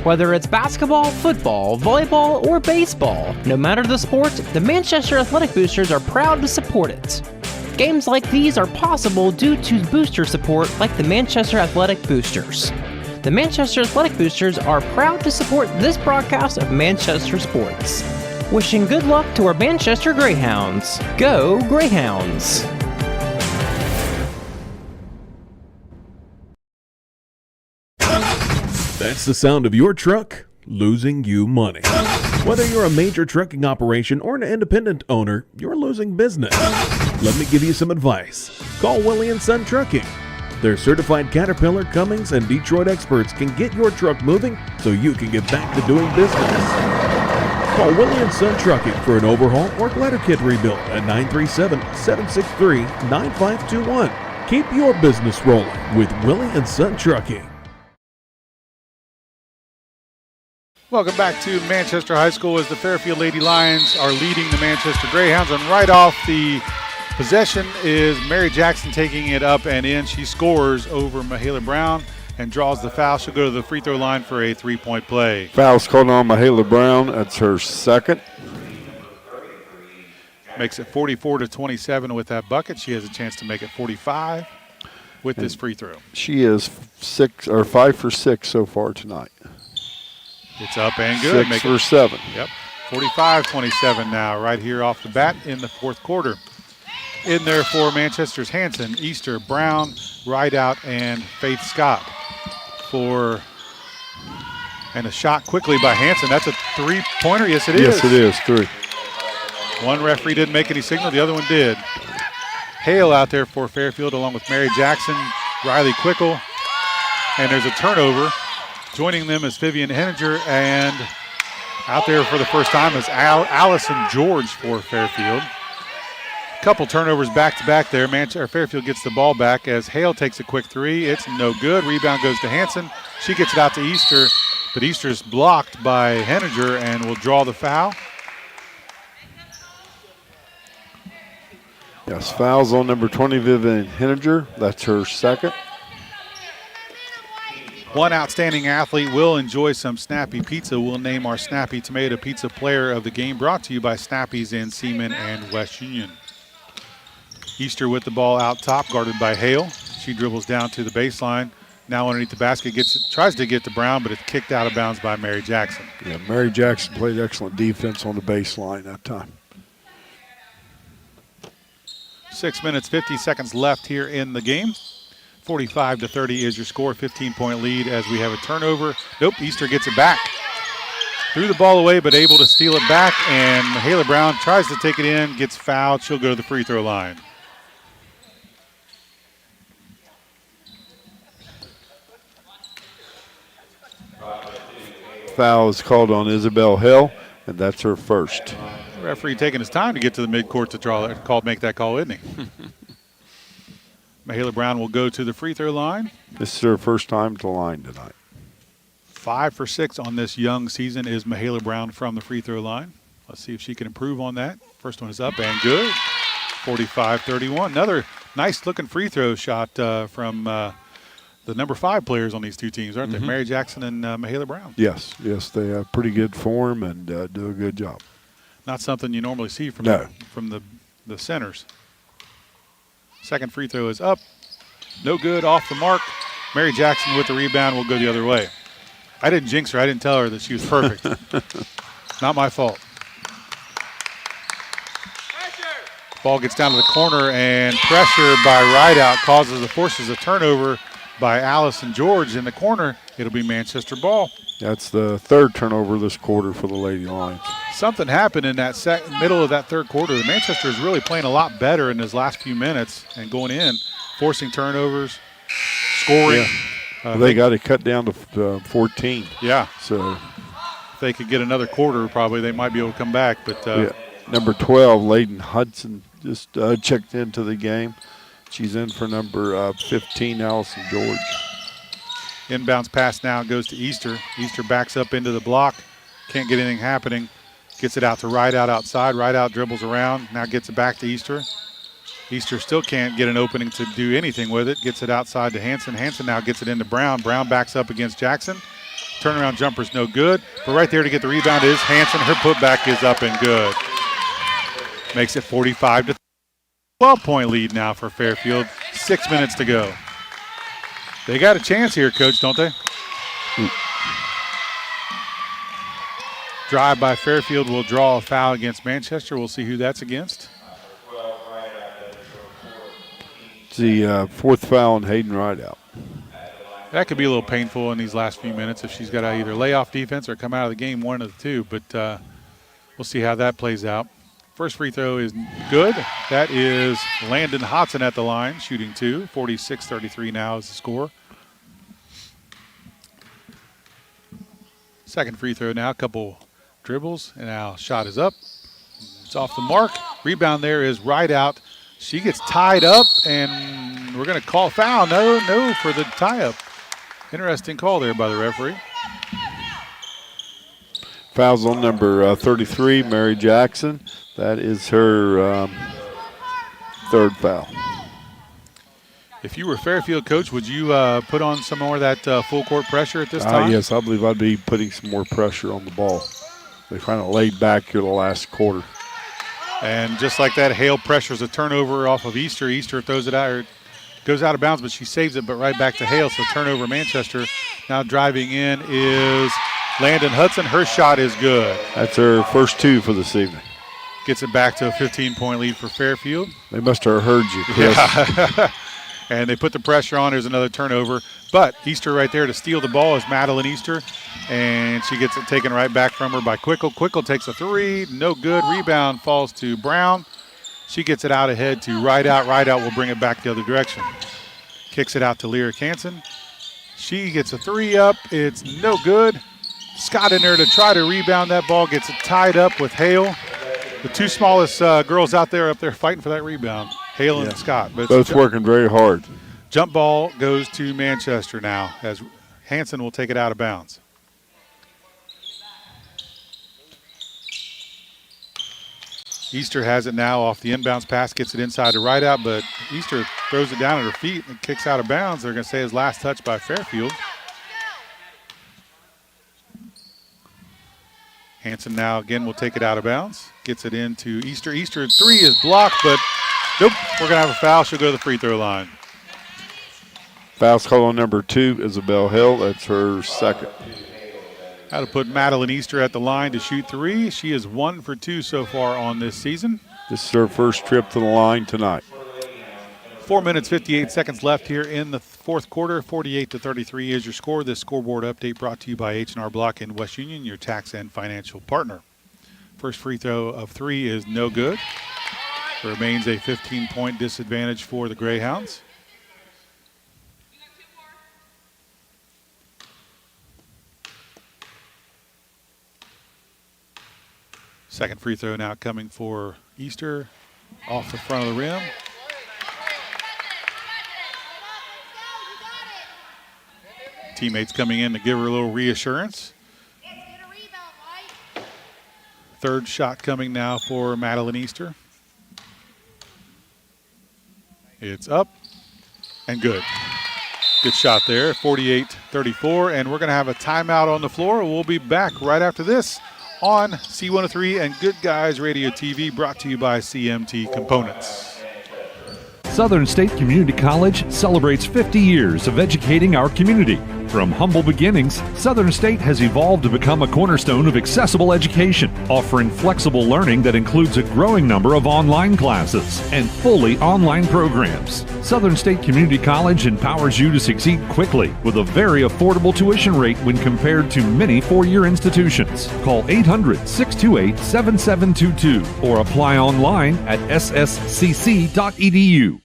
Whether it's basketball, football, volleyball, or baseball, no matter the sport, the Manchester Athletic Boosters are proud to support it. Games like these are possible due to booster support like the Manchester Athletic Boosters. The Manchester Athletic Boosters are proud to support this broadcast of Manchester sports. Wishing good luck to our Manchester Greyhounds. Go Greyhounds! That's the sound of your truck losing you money. Whether you're a major trucking operation or an independent owner, you're losing business. Let me give you some advice. Call Willie & Son Trucking. Their certified Caterpillar, Cummins, and Detroit experts can get your truck moving so you can get back to doing business. Call Willie & Son Trucking for an overhaul or glider kit rebuild at 937-763-9521. Keep your business rolling with Willie & Son Trucking. Welcome back to Manchester High School as the Fairfield Lady Lions are leading the Manchester Greyhounds. And right off the possession is Mary Jackson taking it up and in. She scores over Mahala Brown and draws the foul. She'll go to the free throw line for a three-point play. Foul's called on Mahala Brown. That's her second. Makes it 44-27 with that bucket. She has a chance to make it 45 with this free throw. She is 5 for 6 so far tonight. It's up and good. 6 for 7. Yep. 45-27 now right here off the bat in the fourth quarter. In there for Manchester's Hansen, Easter, Brown, Rideout, and Faith Scott. For And a shot quickly by Hanson. That's a three-pointer. Yes, it is. Yes, it is. 3. One referee didn't make any signal. The other one did. Hale out there for Fairfield along with Mary Jackson, Riley Quickle. And there's a turnover. Joining them is Vivian Henninger, and out there for the first time is Allison George for Fairfield. Couple turnovers back-to-back there. Fairfield gets the ball back as Hale takes a quick three. It's no good. Rebound goes to Hanson. She gets it out to Easter, but Easter's blocked by Henninger and will draw the foul. Yes, fouls on number 20, Vivian Henninger. That's her second. One outstanding athlete will enjoy some Snappy Pizza. We'll name our Snappy Tomato Pizza Player of the Game, brought to you by Snappy's in Seaman and West Union. Easter with the ball out top, guarded by Hale. She dribbles down to the baseline. Now underneath the basket, tries to get to Brown, but it's kicked out of bounds by Mary Jackson. Yeah, Mary Jackson played excellent defense on the baseline that time. 6 minutes, 50 seconds left here in the game. 45-30 is your score, 15-point lead as we have a turnover. Nope, Easter gets it back. Threw the ball away, but able to steal it back, and Mahala Brown tries to take it in, gets fouled. She'll go to the free throw line. Foul is called on Isabel Hill, and that's her first. The referee taking his time to get to the midcourt to make that call, isn't he? Mahala Brown will go to the free throw line. This is her first time to the line tonight. 5 for 6 on this young season is Mahala Brown from the free throw line. Let's see if she can improve on that. First one is up and good. 45-31. Another nice-looking free throw shot from the number 5 players on these two teams, aren't they? Mary Jackson and Mahala Brown. Yes, they have pretty good form and do a good job. Not something you normally see from the centers. Second free throw is up. No good, off the mark. Mary Jackson with the rebound will go the other way. I didn't jinx her. I didn't tell her that she was perfect. Not my fault. Ball gets down to the corner, and pressure by Rideout forces a turnover by Allison George in the corner. It'll be Manchester ball. That's the third turnover this quarter for the Lady Lions. Something happened in that middle of that third quarter. The Manchester is really playing a lot better in his last few minutes and going in, forcing turnovers, scoring. Yeah. They got to cut down to 14. Yeah. So if they could get another quarter, probably they might be able to come back. But number 12, Layden Hudson, just checked into the game. She's in for number 15, Allison George. Inbounds pass now goes to Easter. Easter backs up into the block. Can't get anything happening. Gets it out to Rideout outside. Rideout dribbles around. Now gets it back to Easter. Easter still can't get an opening to do anything with it. Gets it outside to Hanson. Hanson now gets it into Brown. Brown backs up against Jackson. Turnaround jumper's no good. But right there to get the rebound is Hanson. Her putback is up and good. Makes it 45-30. 12-point lead now for Fairfield. 6 minutes to go. They got a chance here, Coach, don't they? Drive by Fairfield will draw a foul against Manchester. We'll see who that's against. It's the fourth foul on Hayden Rideout. That could be a little painful in these last few minutes if she's got to either lay off defense or come out of the game, one of the two. But we'll see how that plays out. First free throw is good. That is Landon Hodson at the line, shooting 2. 46-33 now is the score. Second free throw now, a couple dribbles, and now shot is up. It's off the mark. Rebound there is Rideout. She gets tied up, and we're going to call foul. No for the tie-up. Interesting call there by the referee. Fouls on number 33, Mary Jackson. That is her third foul. If you were Fairfield coach, would you put on some more of that full court pressure at this time? Yes, I believe I'd be putting some more pressure on the ball. They kind of laid back here the last quarter. And just like that, Hale pressures a turnover off of Easter. Easter throws it out, or goes out of bounds, but she saves it, but right back to Hale. So turnover Manchester. Now driving in is Landon Hudson. Her shot is good. That's her first 2 for this evening. Gets it back to a 15-point lead for Fairfield. They must have heard you, Chris. Yeah. And they put the pressure on. There's another turnover. But Easter right there to steal the ball is Madeline Easter. And she gets it taken right back from her by Quickle. Quickle takes a three. No good. Rebound falls to Brown. She gets it out ahead to Rideout. Rideout will bring it back the other direction. Kicks it out to Lyric Hansen. She gets a three up. It's no good. Scott in there to try to rebound that ball. Gets it tied up with Hale. The two smallest girls out there fighting for that rebound. Hale and Scott. But both working very hard. Jump ball goes to Manchester now as Hansen will take it out of bounds. Easter has it now off the inbounds pass, gets it inside to Rideout, but Easter throws it down at her feet and kicks out of bounds. They're going to say his last touch by Fairfield. Hansen now again will take it out of bounds. Gets it into Easter. Easter three is blocked, but nope, we're going to have a foul. She'll go to the free throw line. Foul's call on number 2, Isabel Hill. That's her second. How to put Madeline Easter at the line to shoot three. She is 1 for 2 so far on this season. This is her first trip to the line tonight. 4 minutes, 58 seconds left here in the fourth quarter. 48-33 is your score. This scoreboard update brought to you by H&R Block in West Union, your tax and financial partner. First free throw of 3 is no good. Remains a 15-point disadvantage for the Greyhounds. Second free throw now coming for Easter off the front of the rim. Teammates coming in to give her a little reassurance. Third shot coming now for Madeline Easter. It's up and good. Good shot there, 48-34, and we're going to have a timeout on the floor. We'll be back right after this on C103 and Good Guys Radio TV, brought to you by CMT Components. Southern State Community College celebrates 50 years of educating our community. From humble beginnings, Southern State has evolved to become a cornerstone of accessible education, offering flexible learning that includes a growing number of online classes and fully online programs. Southern State Community College empowers you to succeed quickly with a very affordable tuition rate when compared to many four-year institutions. Call 800-628-7722 or apply online at sscc.edu.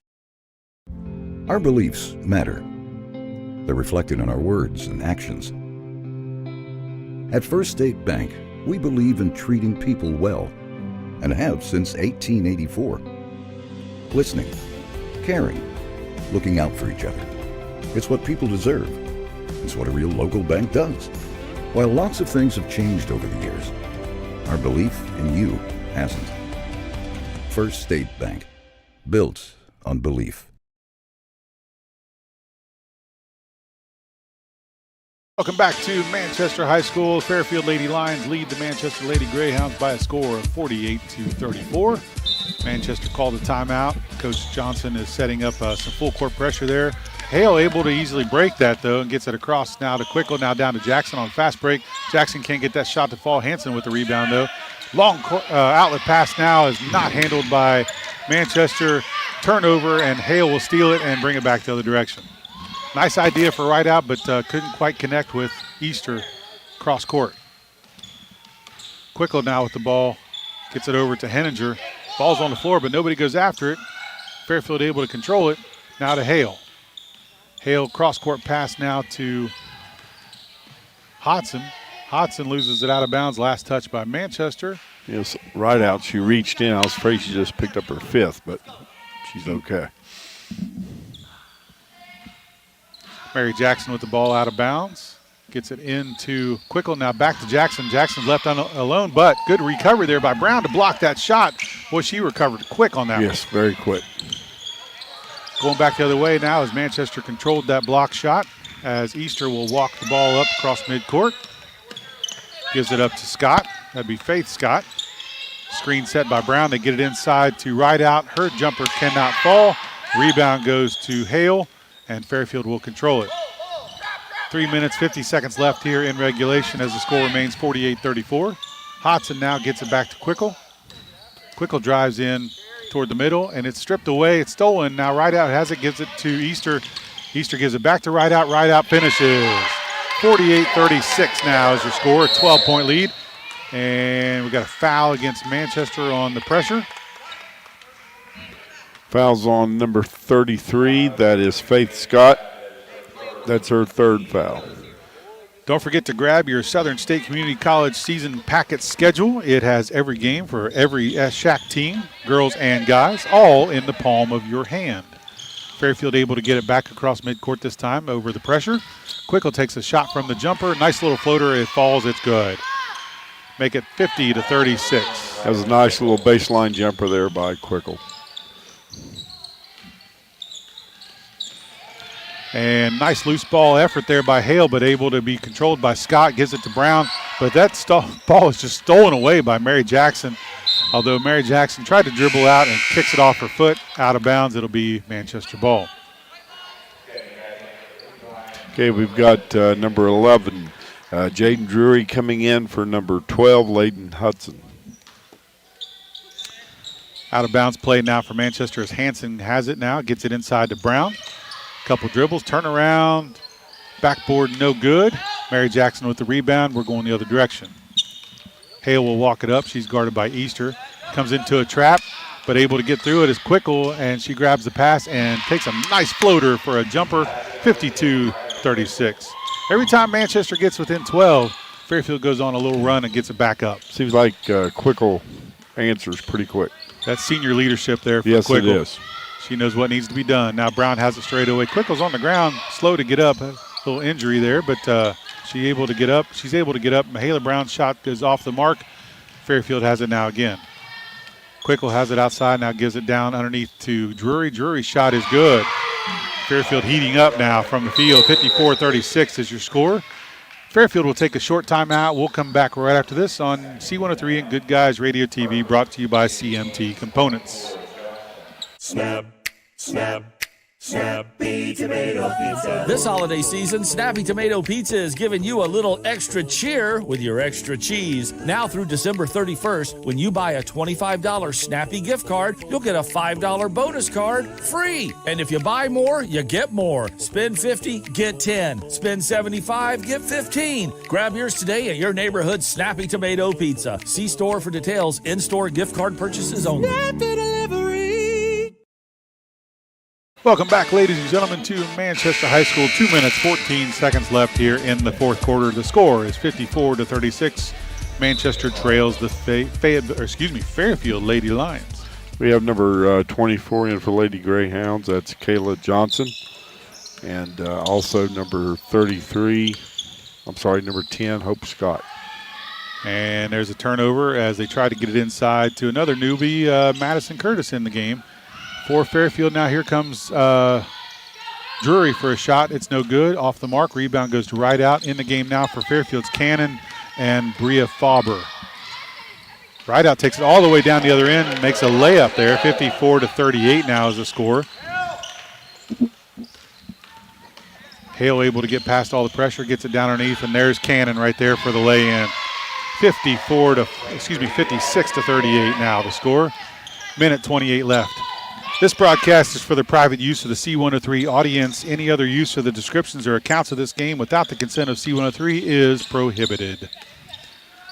Our beliefs matter. They're reflected in our words and actions. At First State Bank, we believe in treating people well and have since 1884. Listening, caring, looking out for each other. It's what people deserve. It's what a real local bank does. While lots of things have changed over the years, our belief in you hasn't. First State Bank, built on belief. Welcome back to Manchester High School. Fairfield Lady Lions lead the Manchester Lady Greyhounds by a score of 48-34. Manchester called a timeout. Coach Johnson is setting up some full court pressure there. Hale able to easily break that, though, and gets it across now to Quickle, now down to Jackson on fast break. Jackson can't get that shot to fall. Hansen with the rebound, though. Long outlet pass now is not handled by Manchester. Turnover, and Hale will steal it and bring it back the other direction. Nice idea for Rideout, but couldn't quite connect with Easter cross court. Quickle now with the ball. Gets it over to Henninger. Ball's on the floor, but nobody goes after it. Fairfield able to control it. Now to Hale. Hale cross-court pass now to Hodson. Hodson loses it out of bounds. Last touch by Manchester. Yes, Rideout, she reached in. I was afraid she just picked up her fifth, but she's okay. Mary Jackson with the ball out of bounds. Gets it into Quickle. Now back to Jackson. Jackson's left alone, but good recovery there by Brown to block that shot. Boy, she recovered quick on that. Yes, very quick. Going back the other way now as Manchester controlled that block shot, as Easter will walk the ball up across midcourt. Gives it up to Scott. That'd be Faith Scott. Screen set by Brown. They get it inside to Rideout. Her jumper cannot fall. Rebound goes to Hale, and Fairfield will control it. 3 minutes, 50 seconds left here in regulation as the score remains 48-34. Hodson now gets it back to Quickle. Quickle drives in, toward the middle, and it's stripped away. It's stolen. Now Rideout has it, gives it to Easter. Easter gives it back to Rideout. Rideout finishes. 48-36 now is your score, a 12-point lead. And we got a foul against Manchester on the pressure. Foul's on number 33. That is Faith Scott. That's her third foul. Don't forget to grab your Southern State Community College season packet schedule. It has every game for every SHAC team, girls and guys, all in the palm of your hand. Fairfield able to get it back across midcourt this time over the pressure. Quickle takes a shot from the jumper. Nice little floater. It falls. It's good. Make it 50-36. That was a nice little baseline jumper there by Quickle. And nice loose ball effort there by Hale, but able to be controlled by Scott. Gives it to Brown, but that ball is just stolen away by Mary Jackson. Although Mary Jackson tried to dribble out and kicks it off her foot out of bounds, it'll be Manchester ball. Okay, we've got number 11, Jaden Drury coming in for number 12, Layden Hudson. Out of bounds play now for Manchester as Hanson has it now, gets it inside to Brown. Couple dribbles, turn around, backboard no good. Mary Jackson with the rebound. We're going the other direction. Hale will walk it up. She's guarded by Easter. Comes into a trap, but able to get through it is Quickle, and she grabs the pass and takes a nice floater for a jumper, 52-36. Every time Manchester gets within 12, Fairfield goes on a little run and gets it back up. Seems like Quickle answers pretty quick. That's senior leadership there for Yes, Quickle. it is. She knows what needs to be done. Now Brown has it straight away. Quickle's on the ground, slow to get up. A little injury there, but she's able to get up. Mahala Brown's shot goes off the mark. Fairfield has it now again. Quickle has it outside, now gives it down underneath to Drury. Drury's shot is good. Fairfield heating up now from the field. 54-36 is your score. Fairfield will take a short timeout. We'll come back right after this on C103 and Good Guys Radio TV, brought to you by CMT Components. Snap, snap, Snappy Tomato Pizza. This holiday season, Snappy Tomato Pizza is giving you a little extra cheer with your extra cheese. Now through December 31st, when you buy a $25 Snappy gift card, you'll get a $5 bonus card free. And if you buy more, you get more. Spend $50, get 10. Spend $75, get 15. Grab yours today at your neighborhood Snappy Tomato Pizza. See store for details. In-store gift card purchases only. Snappy Delivery. Welcome back, ladies and gentlemen, to Manchester High School. 2 minutes, 14 seconds left here in the fourth quarter. The score is 54-36. Manchester trails the Fairfield Lady Lions. We have number 24 in for Lady Greyhounds. That's Kayla Johnson. And also number 10, Hope Scott. And there's a turnover as they try to get it inside to another newbie, Madison Curtis, in the game. For Fairfield now, here comes Drury for a shot. It's no good. Off the mark. Rebound goes to right out. In the game now for Fairfield's Cannon and Bria Faber. Right out takes it all the way down the other end and makes a layup there. 54-38 now is the score. Hale able to get past all the pressure, gets it down underneath, and there's Cannon right there for the lay-in. 56-38 now the score. Minute 28 left. This broadcast is for the private use of the C103 audience. Any other use of the descriptions or accounts of this game without the consent of C103 is prohibited.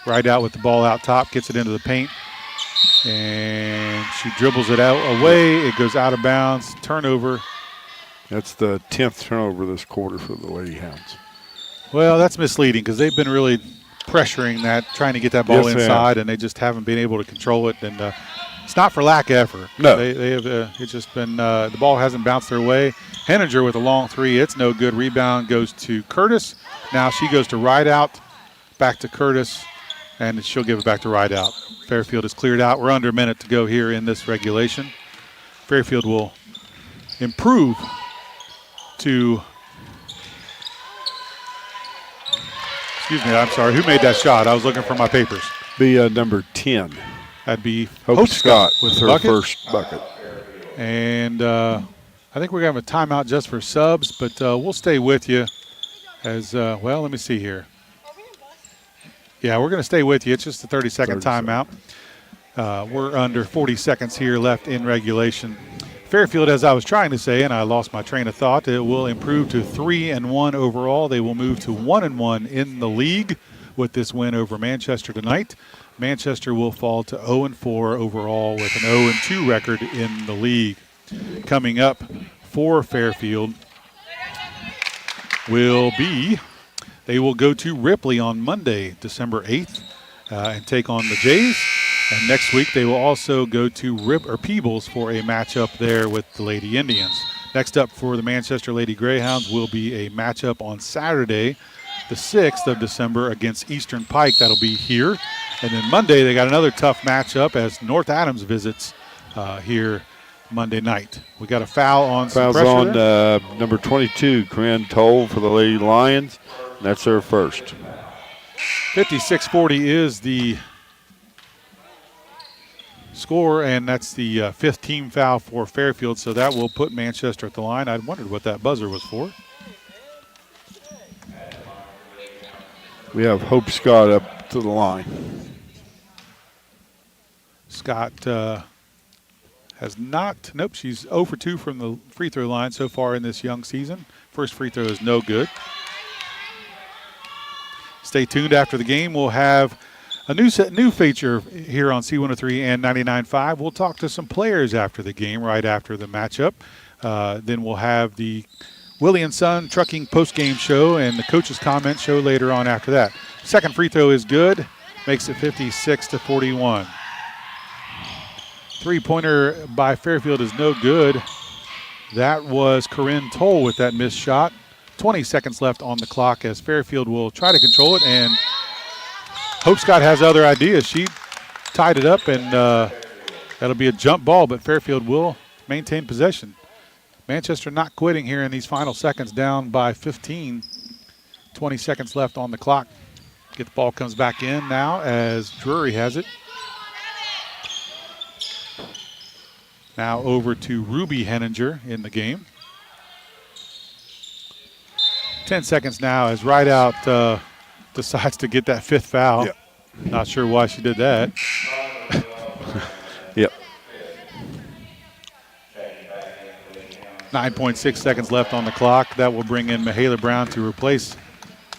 Right out with the ball out top, gets it into the paint, and she dribbles it out away. It goes out of bounds. Turnover. That's the 10th turnover this quarter for the Lady Hounds. Well, that's misleading because they've been really pressuring that, trying to get that ball inside, and they just haven't been able to control it. And it's not for lack of effort. No. They have, it's just been, the ball hasn't bounced their way. Henninger with a long three. It's no good. Rebound goes to Curtis. Now she goes to Rideout, back to Curtis, and she'll give it back to Rideout. Fairfield is cleared out. We're under a minute to go here in this regulation. Fairfield will improve to, excuse me, I'm sorry. Who made that shot? I was looking for my papers. Be number 10. That'd be Hope Scott with her bucket. first bucket. And I think we're going to have a timeout just for subs, but we'll stay with you as, well, let me see here. Yeah, we're going to stay with you. It's just a 30-second timeout. We're under 40 seconds here left in regulation. Fairfield, as I was trying to say, and I lost my train of thought, it will improve to 3-1 overall. They will move to 1-1 in the league with this win over Manchester tonight. Manchester will fall to 0-4 overall with an 0-2 record in the league. Coming up for Fairfield will be, they will go to Ripley on Monday, December 8th, and take on the Jays. And next week they will also go to Peebles for a matchup there with the Lady Indians. Next up for the Manchester Lady Greyhounds will be a matchup on Saturday, the 6th of December against Eastern Pike. That'll be here. And then Monday they got another tough matchup as North Adams visits here Monday night. We got a foul on Fouls on number 22, Corinne Toll for the Lady Lions. And that's her first. 56-40 is the score, and that's the fifth team foul for Fairfield, so that will put Manchester at the line. I wondered what that buzzer was for. We have Hope Scott up to the line. Scott has not, nope, she's 0 for 2 from the free throw line so far in this young season. First free throw is no good. Stay tuned after the game. We'll have a new feature here on C103 and 99.5. We'll talk to some players after the game, right after the matchup. Then we'll have the Willie and Son Trucking post-game show and the coach's comment show later on after that. Second free throw is good, makes it 56-41. Three-pointer by Fairfield is no good. That was Corinne Toll with that missed shot. 20 seconds left on the clock as Fairfield will try to control it, and Hope Scott has other ideas. She tied it up, and that'll be a jump ball, but Fairfield will maintain possession. Manchester not quitting here in these final seconds, down by 15. 20 seconds left on the clock. The ball comes back in now as Drury has it. Now over to Ruby Henninger in the game. 10 seconds now as Rideout decides to get that fifth foul. Yep. Not sure why she did that. Yep. 9.6 seconds left on the clock. That will bring in Mahala Brown to replace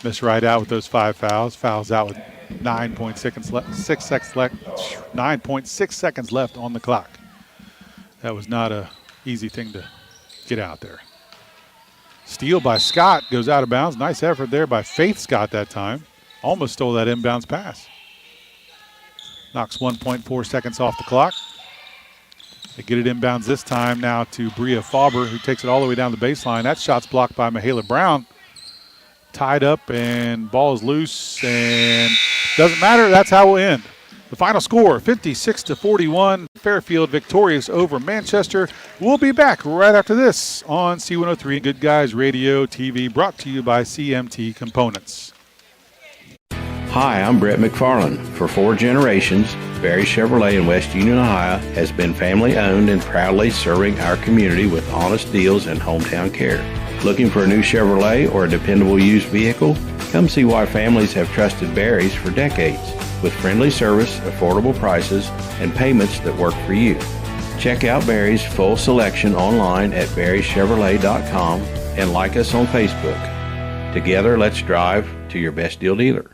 Miss Rideout with those 5 fouls. Fouls out with 9.6 seconds left on the clock. That was not an easy thing to get out there. Steal by Scott goes out of bounds. Nice effort there by Faith Scott that time. Almost stole that inbounds pass. Knocks 1.4 seconds off the clock. They get it inbounds this time now to Bria Fauber, who takes it all the way down the baseline. That shot's blocked by Mahala Brown. Tied up and ball is loose and doesn't matter. That's how we'll end. The final score, 56-41. Fairfield victorious over Manchester. We'll be back right after this on C103 Good Guys Radio TV, brought to you by CMT Components. Hi, I'm Brett McFarland. For 4 generations, Barry Chevrolet in West Union, Ohio has been family owned and proudly serving our community with honest deals and hometown care. Looking for a new Chevrolet or a dependable used vehicle? Come see why families have trusted Barry's for decades, with friendly service, affordable prices, and payments that work for you. Check out Barry's full selection online at barrychevrolet.com and like us on Facebook. Together, let's drive to your best deal dealer.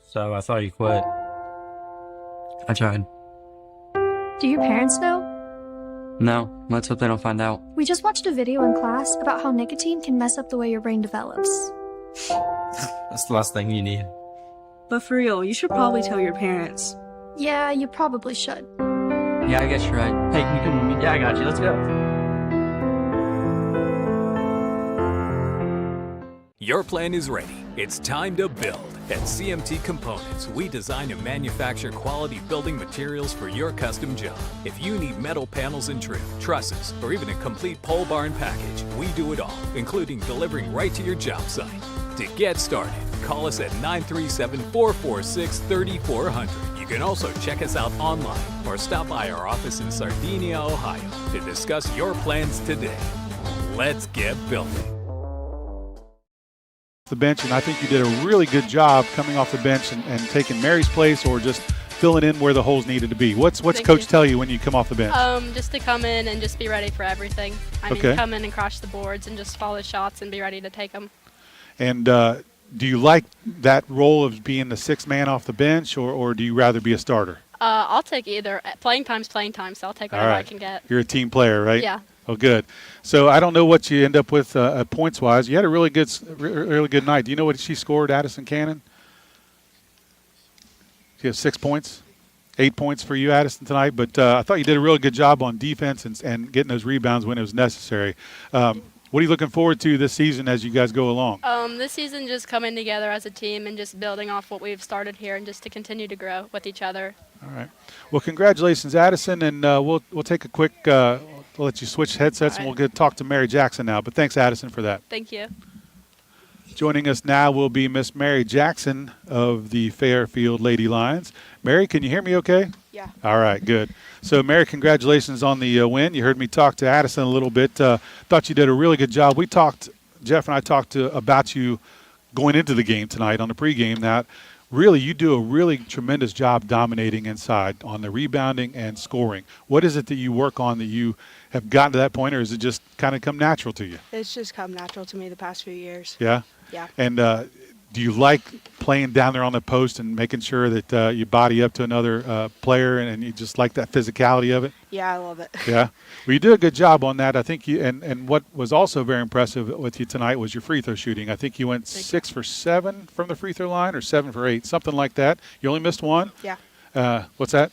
So I saw you quit. I tried. Do your parents know? No, let's hope they don't find out. We just watched a video in class about how nicotine can mess up the way your brain develops. That's the last thing you need. But for real, you should probably tell your parents. Yeah, you probably should. Yeah, I guess you're right. Hey, can you come with me? Yeah, I got you. Let's go. Your plan is ready. It's time to build. At CMT Components, we design and manufacture quality building materials for your custom job. If you need metal panels and trim, trusses, or even a complete pole barn package, we do it all, including delivering right to your job site. To get started, call us at 937-446-3400. You can also check us out online or stop by our office in Sardinia, Ohio to discuss your plans today. Let's get building. The bench, and I think you did a really good job coming off the bench and taking Mary's place or just filling in where the holes needed to be. What's Coach tell you when you come off the bench? Just to come in and just be ready for everything. I mean, come in and crush the boards and just follow shots and be ready to take them. And do you like that role of being the sixth man off the bench, or do you rather be a starter? I'll take either. Playing time's playing time, so I'll take whatever I can get. You're a team player, right? Yeah. Oh, good. So I don't know what you end up with points-wise. You had a really good night. Do you know what she scored, Addison Cannon? She has 6 points, 8 points for you, Addison, tonight. But I thought you did a really good job on defense and getting those rebounds when it was necessary. What are you looking forward to this season as you guys go along? This season, just coming together as a team and just building off what we've started here and just to continue to grow with each other. All right. Well, congratulations, Addison, and we'll take a quick we'll let you switch headsets, and we'll get talk to Mary Jackson now. But thanks, Addison, for that. Thank you. Joining us now will be Miss Mary Jackson of the Fairfield Lady Lions. Mary, can you hear me okay? Yeah. All right, good. So, Mary, congratulations on the win. You heard me talk to Addison a little bit. Thought you did a really good job. Jeff and I talked about you going into the game tonight on the pregame. That really, you do a really tremendous job dominating inside on the rebounding and scoring. What is it that you work on that you have gotten to that point, or is it just kind of come natural to you? It's just come natural to me the past few years. Yeah? Yeah. And do you like playing down there on the post and making sure that you body up to another player, and you just like that physicality of it? Yeah, I love it. Yeah. Well, you did a good job on that. I think you and what was also very impressive with you tonight was your free throw shooting. I think you went 6 for 7 from the free throw line, or 7 for 8, something like that. You only missed one? Yeah. What's that?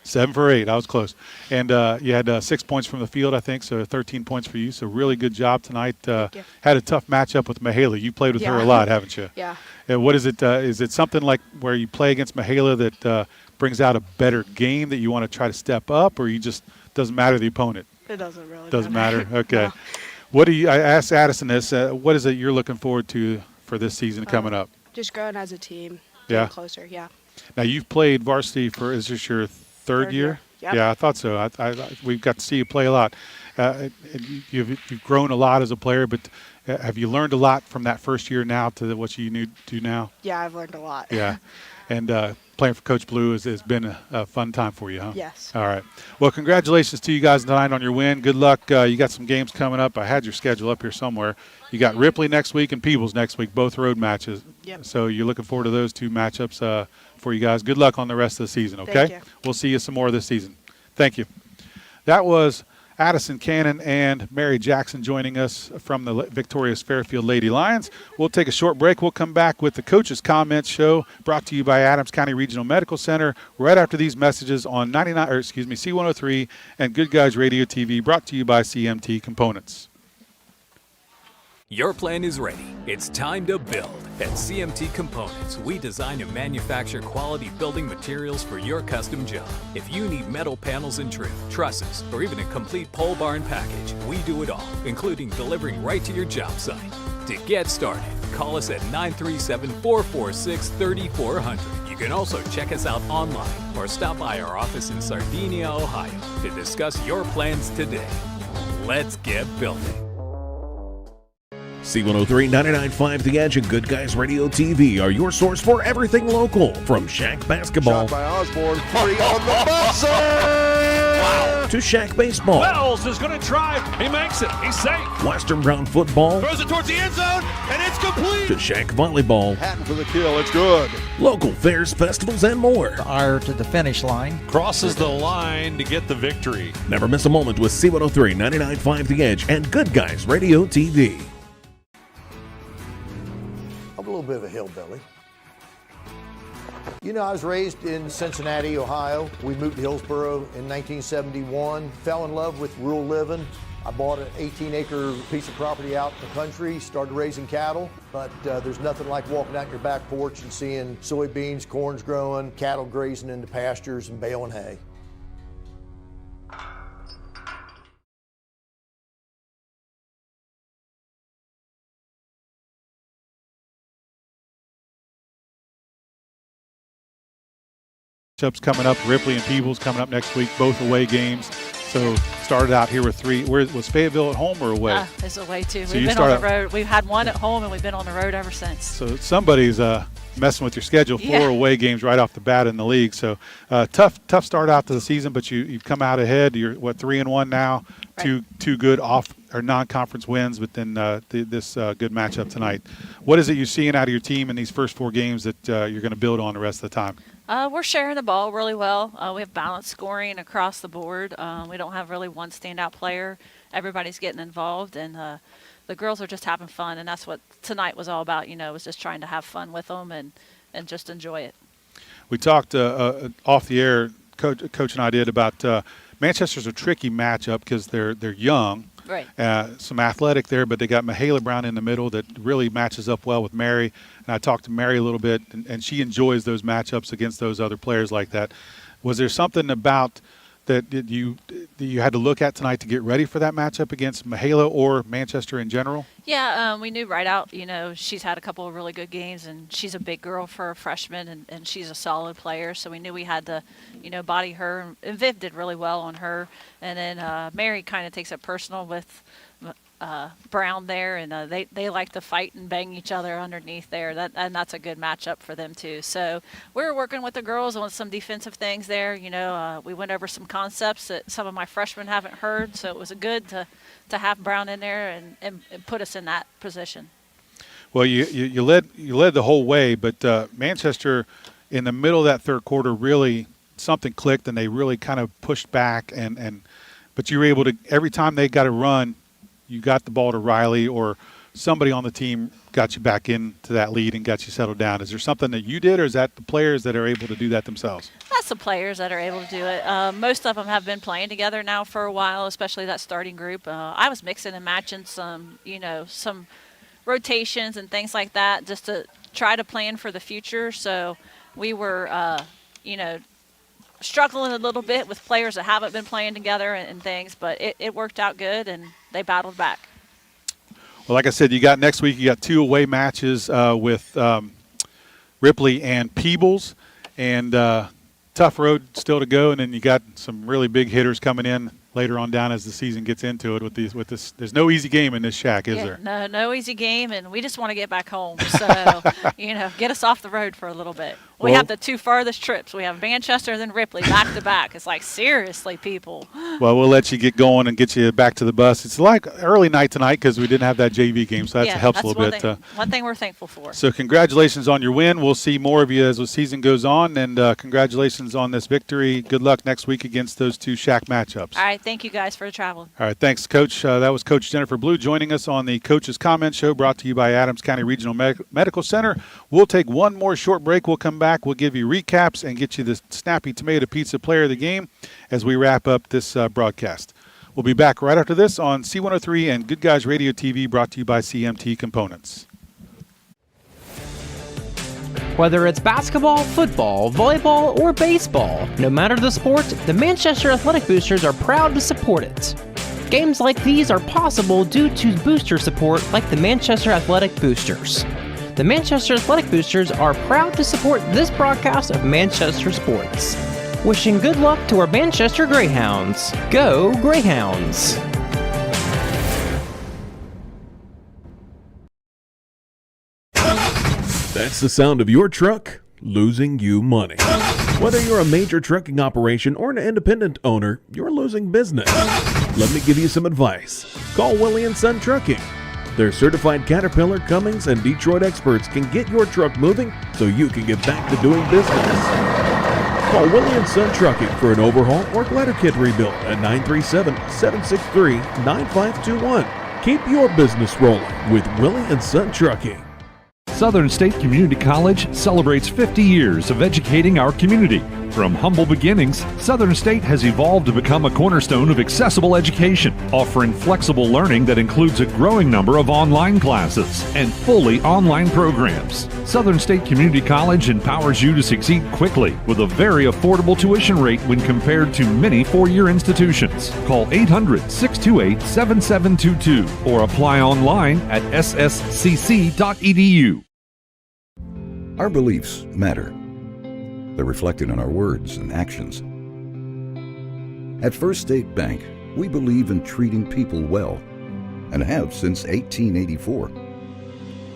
7 for 8. I was close. And you had 6 points from the field, I think, so 13 points for you. So really good job tonight. Had a tough matchup with Mihaela. You played with her a lot, haven't you? Yeah. And what is it? Is it something like where you play against Mihaela that brings out a better game that you want to try to step up, or you just doesn't matter the opponent? It doesn't really Doesn't matter? Okay. No. What do you? I asked Addison this. What is it you're looking forward to for this season coming up? Just growing as a team. Yeah. Getting closer, yeah. Now, you've played varsity for, is this your third year? Yep. Yeah, I thought so. We've got to see you play a lot. You've grown a lot as a player, but have you learned a lot from that first year now to what you do now? Yeah, I've learned a lot. Yeah. And playing for Coach Blue has been a fun time for you, huh? Yes. All right. Well, congratulations to you guys tonight on your win. Good luck. You got some games coming up. I had your schedule up here somewhere. You got Ripley next week and Peebles next week, both road matches. Yep. So you're looking forward to those two matchups for you guys. Good luck on the rest of the season, okay? Thank you. We'll see you some more this season. Thank you. That was Addison Cannon and Mary Jackson joining us from the victorious Fairfield Lady Lions. We'll take a short break. We'll come back with the Coach's Comments Show brought to you by Adams County Regional Medical Center right after these messages on C103 and Good Guys Radio TV brought to you by CMT Components. Your plan is ready. It's time to build. At CMT Components, we design and manufacture quality building materials for your custom job. If you need metal panels and trim, trusses, or even a complete pole barn package, we do it all, including delivering right to your job site. To get started, call us at 937-446-3400. You can also check us out online or stop by our office in Sardinia, Ohio to discuss your plans today. Let's get building. C103, 99.5 The Edge, and Good Guys Radio TV are your source for everything local. From Shack Basketball Shot by Osborne, 3 on the buzzer! Wow. To Shack Baseball. Wells is going to drive. He makes it. He's safe. Western Brown Football. Throws it towards the end zone, and it's complete. To Shack Volleyball. Hatton for the kill. It's good. Local fairs, festivals, and more. Ire to the finish line. Crosses the line to get the victory. Never miss a moment with C103, 99.5 The Edge, and Good Guys Radio TV. I'm a little bit of a hillbilly. You know, I was raised in Cincinnati, Ohio. We moved to Hillsboro in 1971, fell in love with rural living. I bought an 18-acre piece of property out in the country, started raising cattle, but there's nothing like walking out your back porch and seeing soybeans, corn's growing, cattle grazing in the pastures and baling hay. matchups coming up. Ripley and Peebles coming up next week, both away games. So started out here with 3. Was Fayetteville at home or away? It's away too. So we've been on the road. We've had 1 at home, and we've been on the road ever since. So somebody's messing with your schedule. 4 away games right off the bat in the league. So tough start out to the season, but you've come out ahead. You're 3-1 now. Right. Two good off or non-conference wins, but then this good matchup tonight. What is it you're seeing out of your team in these first 4 games that you're going to build on the rest of the time? We're sharing the ball really well. We have balanced scoring across the board. We don't have really one standout player. Everybody's getting involved, and the girls are just having fun, and that's what tonight was all about. Was just trying to have fun with them and just enjoy it. We talked off the air, Coach and I did, about Manchester's a tricky matchup because they're young. Right. Some athletic there, but they got Mahala Brown in the middle that really matches up well with Mary. And I talked to Mary a little bit, and she enjoys those matchups against those other players like that. Was there something about that you had to look at tonight to get ready for that matchup against Mahala or Manchester in general? Yeah, we knew right out, she's had a couple of really good games, and she's a big girl for a freshman, and she's a solid player. So we knew we had to, body her. And Viv did really well on her. And then Mary kind of takes it personal with Brown there, and they like to fight and bang each other underneath there. And that's a good matchup for them too. So we're working with the girls on some defensive things there. We went over some concepts that some of my freshmen haven't heard, so it was good to have Brown in there and put us in that position. Well, you led the whole way, but Manchester in the middle of that third quarter really something clicked, and they really kind of pushed back but you were able to, every time they got a run, you got the ball to Riley or somebody on the team got you back into that lead and got you settled down. Is there something that you did, or is that the players that are able to do that themselves? That's the players that are able to do it. Most of them have been playing together now for a while, especially that starting group. I was mixing and matching some rotations and things like that just to try to plan for the future. So we were, struggling a little bit with players that haven't been playing together and things, but it worked out good, and they battled back. Well, like I said, next week you got 2 away matches with Ripley and Peebles, and tough road still to go, and then you got some really big hitters coming in later on down as the season gets into it with this. There's no easy game in this shack, is there? No easy game, and we just want to get back home. So, get us off the road for a little bit. We have the 2 farthest trips. We have Manchester and then Ripley back to back. It's like, seriously, people. Well, we'll let you get going and get you back to the bus. It's like early night tonight because we didn't have that JV game, so that helps a little bit. One thing we're thankful for. So congratulations on your win. We'll see more of you as the season goes on, and congratulations on this victory. Good luck next week against those 2 shack matchups. All right, thank you guys for the travel. All right, thanks, Coach. That was Coach Jennifer Blue joining us on the Coach's Comment Show, brought to you by Adams County Regional Medical Center. We'll take one more short break. We'll come back. We'll give you recaps and get you the Snappy Tomato Pizza Player of the Game as we wrap up this broadcast. We'll be back right after this on C103 and Good Guys Radio TV, brought to you by CMT Components. Whether it's basketball, football, volleyball, or baseball, no matter the sport, the Manchester Athletic Boosters are proud to support it. Games like these are possible due to booster support like the Manchester Athletic Boosters. The Manchester Athletic Boosters are proud to support this broadcast of Manchester Sports. Wishing good luck to our Manchester Greyhounds. Go Greyhounds! That's the sound of your truck losing you money. Whether you're a major trucking operation or an independent owner, you're losing business. Let me give you some advice. Call Willie & Son Trucking. Their certified Caterpillar, Cummins, and Detroit experts can get your truck moving so you can get back to doing business. Call Willie & Son Trucking for an overhaul or glider kit rebuild at 937-763-9521. Keep your business rolling with Willie & Son Trucking. Southern State Community College celebrates 50 years of educating our community. From humble beginnings, Southern State has evolved to become a cornerstone of accessible education, offering flexible learning that includes a growing number of online classes and fully online programs. Southern State Community College empowers you to succeed quickly with a very affordable tuition rate when compared to many four-year institutions. Call 800-628-7722 or apply online at sscc.edu. Our beliefs matter. They're reflected in our words and actions. At First State Bank, we believe in treating people well, and have since 1884.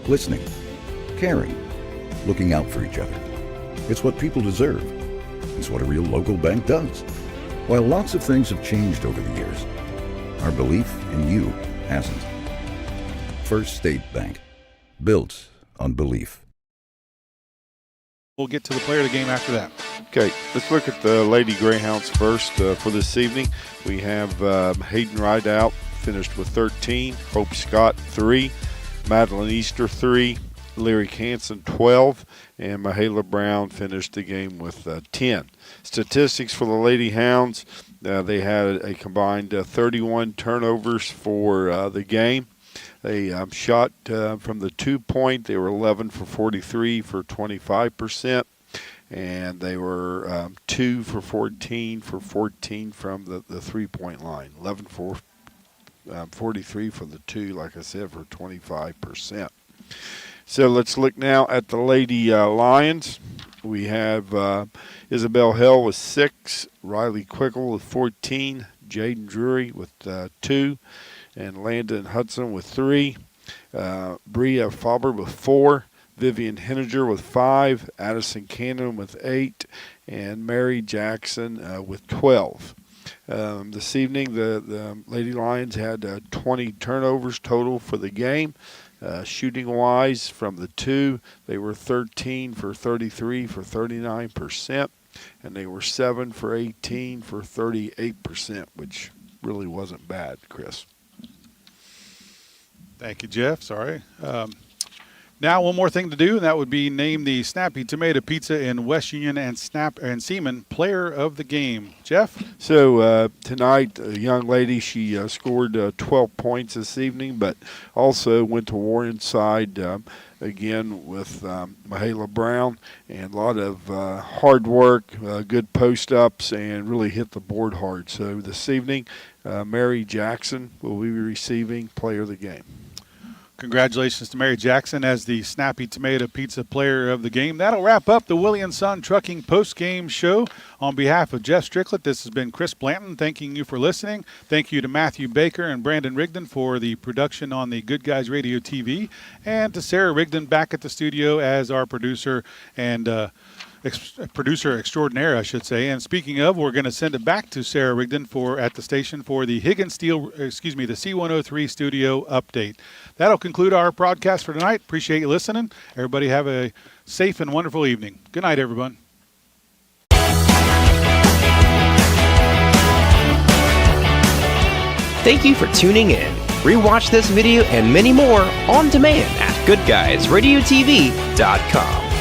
Listening, caring, looking out for each other. It's what people deserve. It's what a real local bank does. While lots of things have changed over the years, our belief in you hasn't. First State Bank, built on belief. We'll get to the player of the game after that. Okay, let's look at the Lady Greyhounds first for this evening. We have Hayden Rideout finished with 13, Hope Scott 3, Madeline Easter 3, Lyric Hansen 12, and Mahala Brown finished the game with 10. Statistics for the Lady Hounds, they had a combined 31 turnovers for the game. They shot from the 2-point. They were 11 for 43 for 25%. And they were 2 for 14 for 14 from the 3-point line. 11 for 43 for the 2, like I said, for 25%. So let's look now at the Lady Lions. We have Isabel Hill with 6, Riley Quickle with 14, Jaden Drury with 2, and Landon Hudson with 3, Bria Faber with 4, Vivian Henninger with 5, Addison Cannon with 8, and Mary Jackson with 12. This evening, the Lady Lions had 20 turnovers total for the game. Shooting-wise, from the 2, they were 13 for 33 for 39%, and they were 7 for 18 for 38%, which really wasn't bad, Chris. Thank you, Jeff. Sorry. Now one more thing to do, and that would be name the Snappy Tomato Pizza in West Union and Seaman Player of the Game. Jeff? So tonight, a young lady, she scored 12 points this evening, but also went to Warrenside again with Mahala Brown, and a lot of hard work, good post-ups, and really hit the board hard. So this evening, Mary Jackson will be receiving Player of the Game. Congratulations to Mary Jackson as the Snappy Tomato Pizza Player of the Game. That'll wrap up the Willie & Son Trucking post-game show. On behalf of Jeff Stricklet, this has been Chris Blanton thanking you for listening. Thank you to Matthew Baker and Brandon Rigdon for the production on the Good Guys Radio TV, and to Sarah Rigdon back at the studio as our producer and producer extraordinaire, I should say. And speaking of, we're going to send it back to Sarah Rigdon at the station for the the C103 studio update. That'll conclude our broadcast for tonight. Appreciate you listening. Everybody have a safe and wonderful evening. Good night, everyone. Thank you for tuning in. Rewatch this video and many more on demand at goodguysradiotv.com.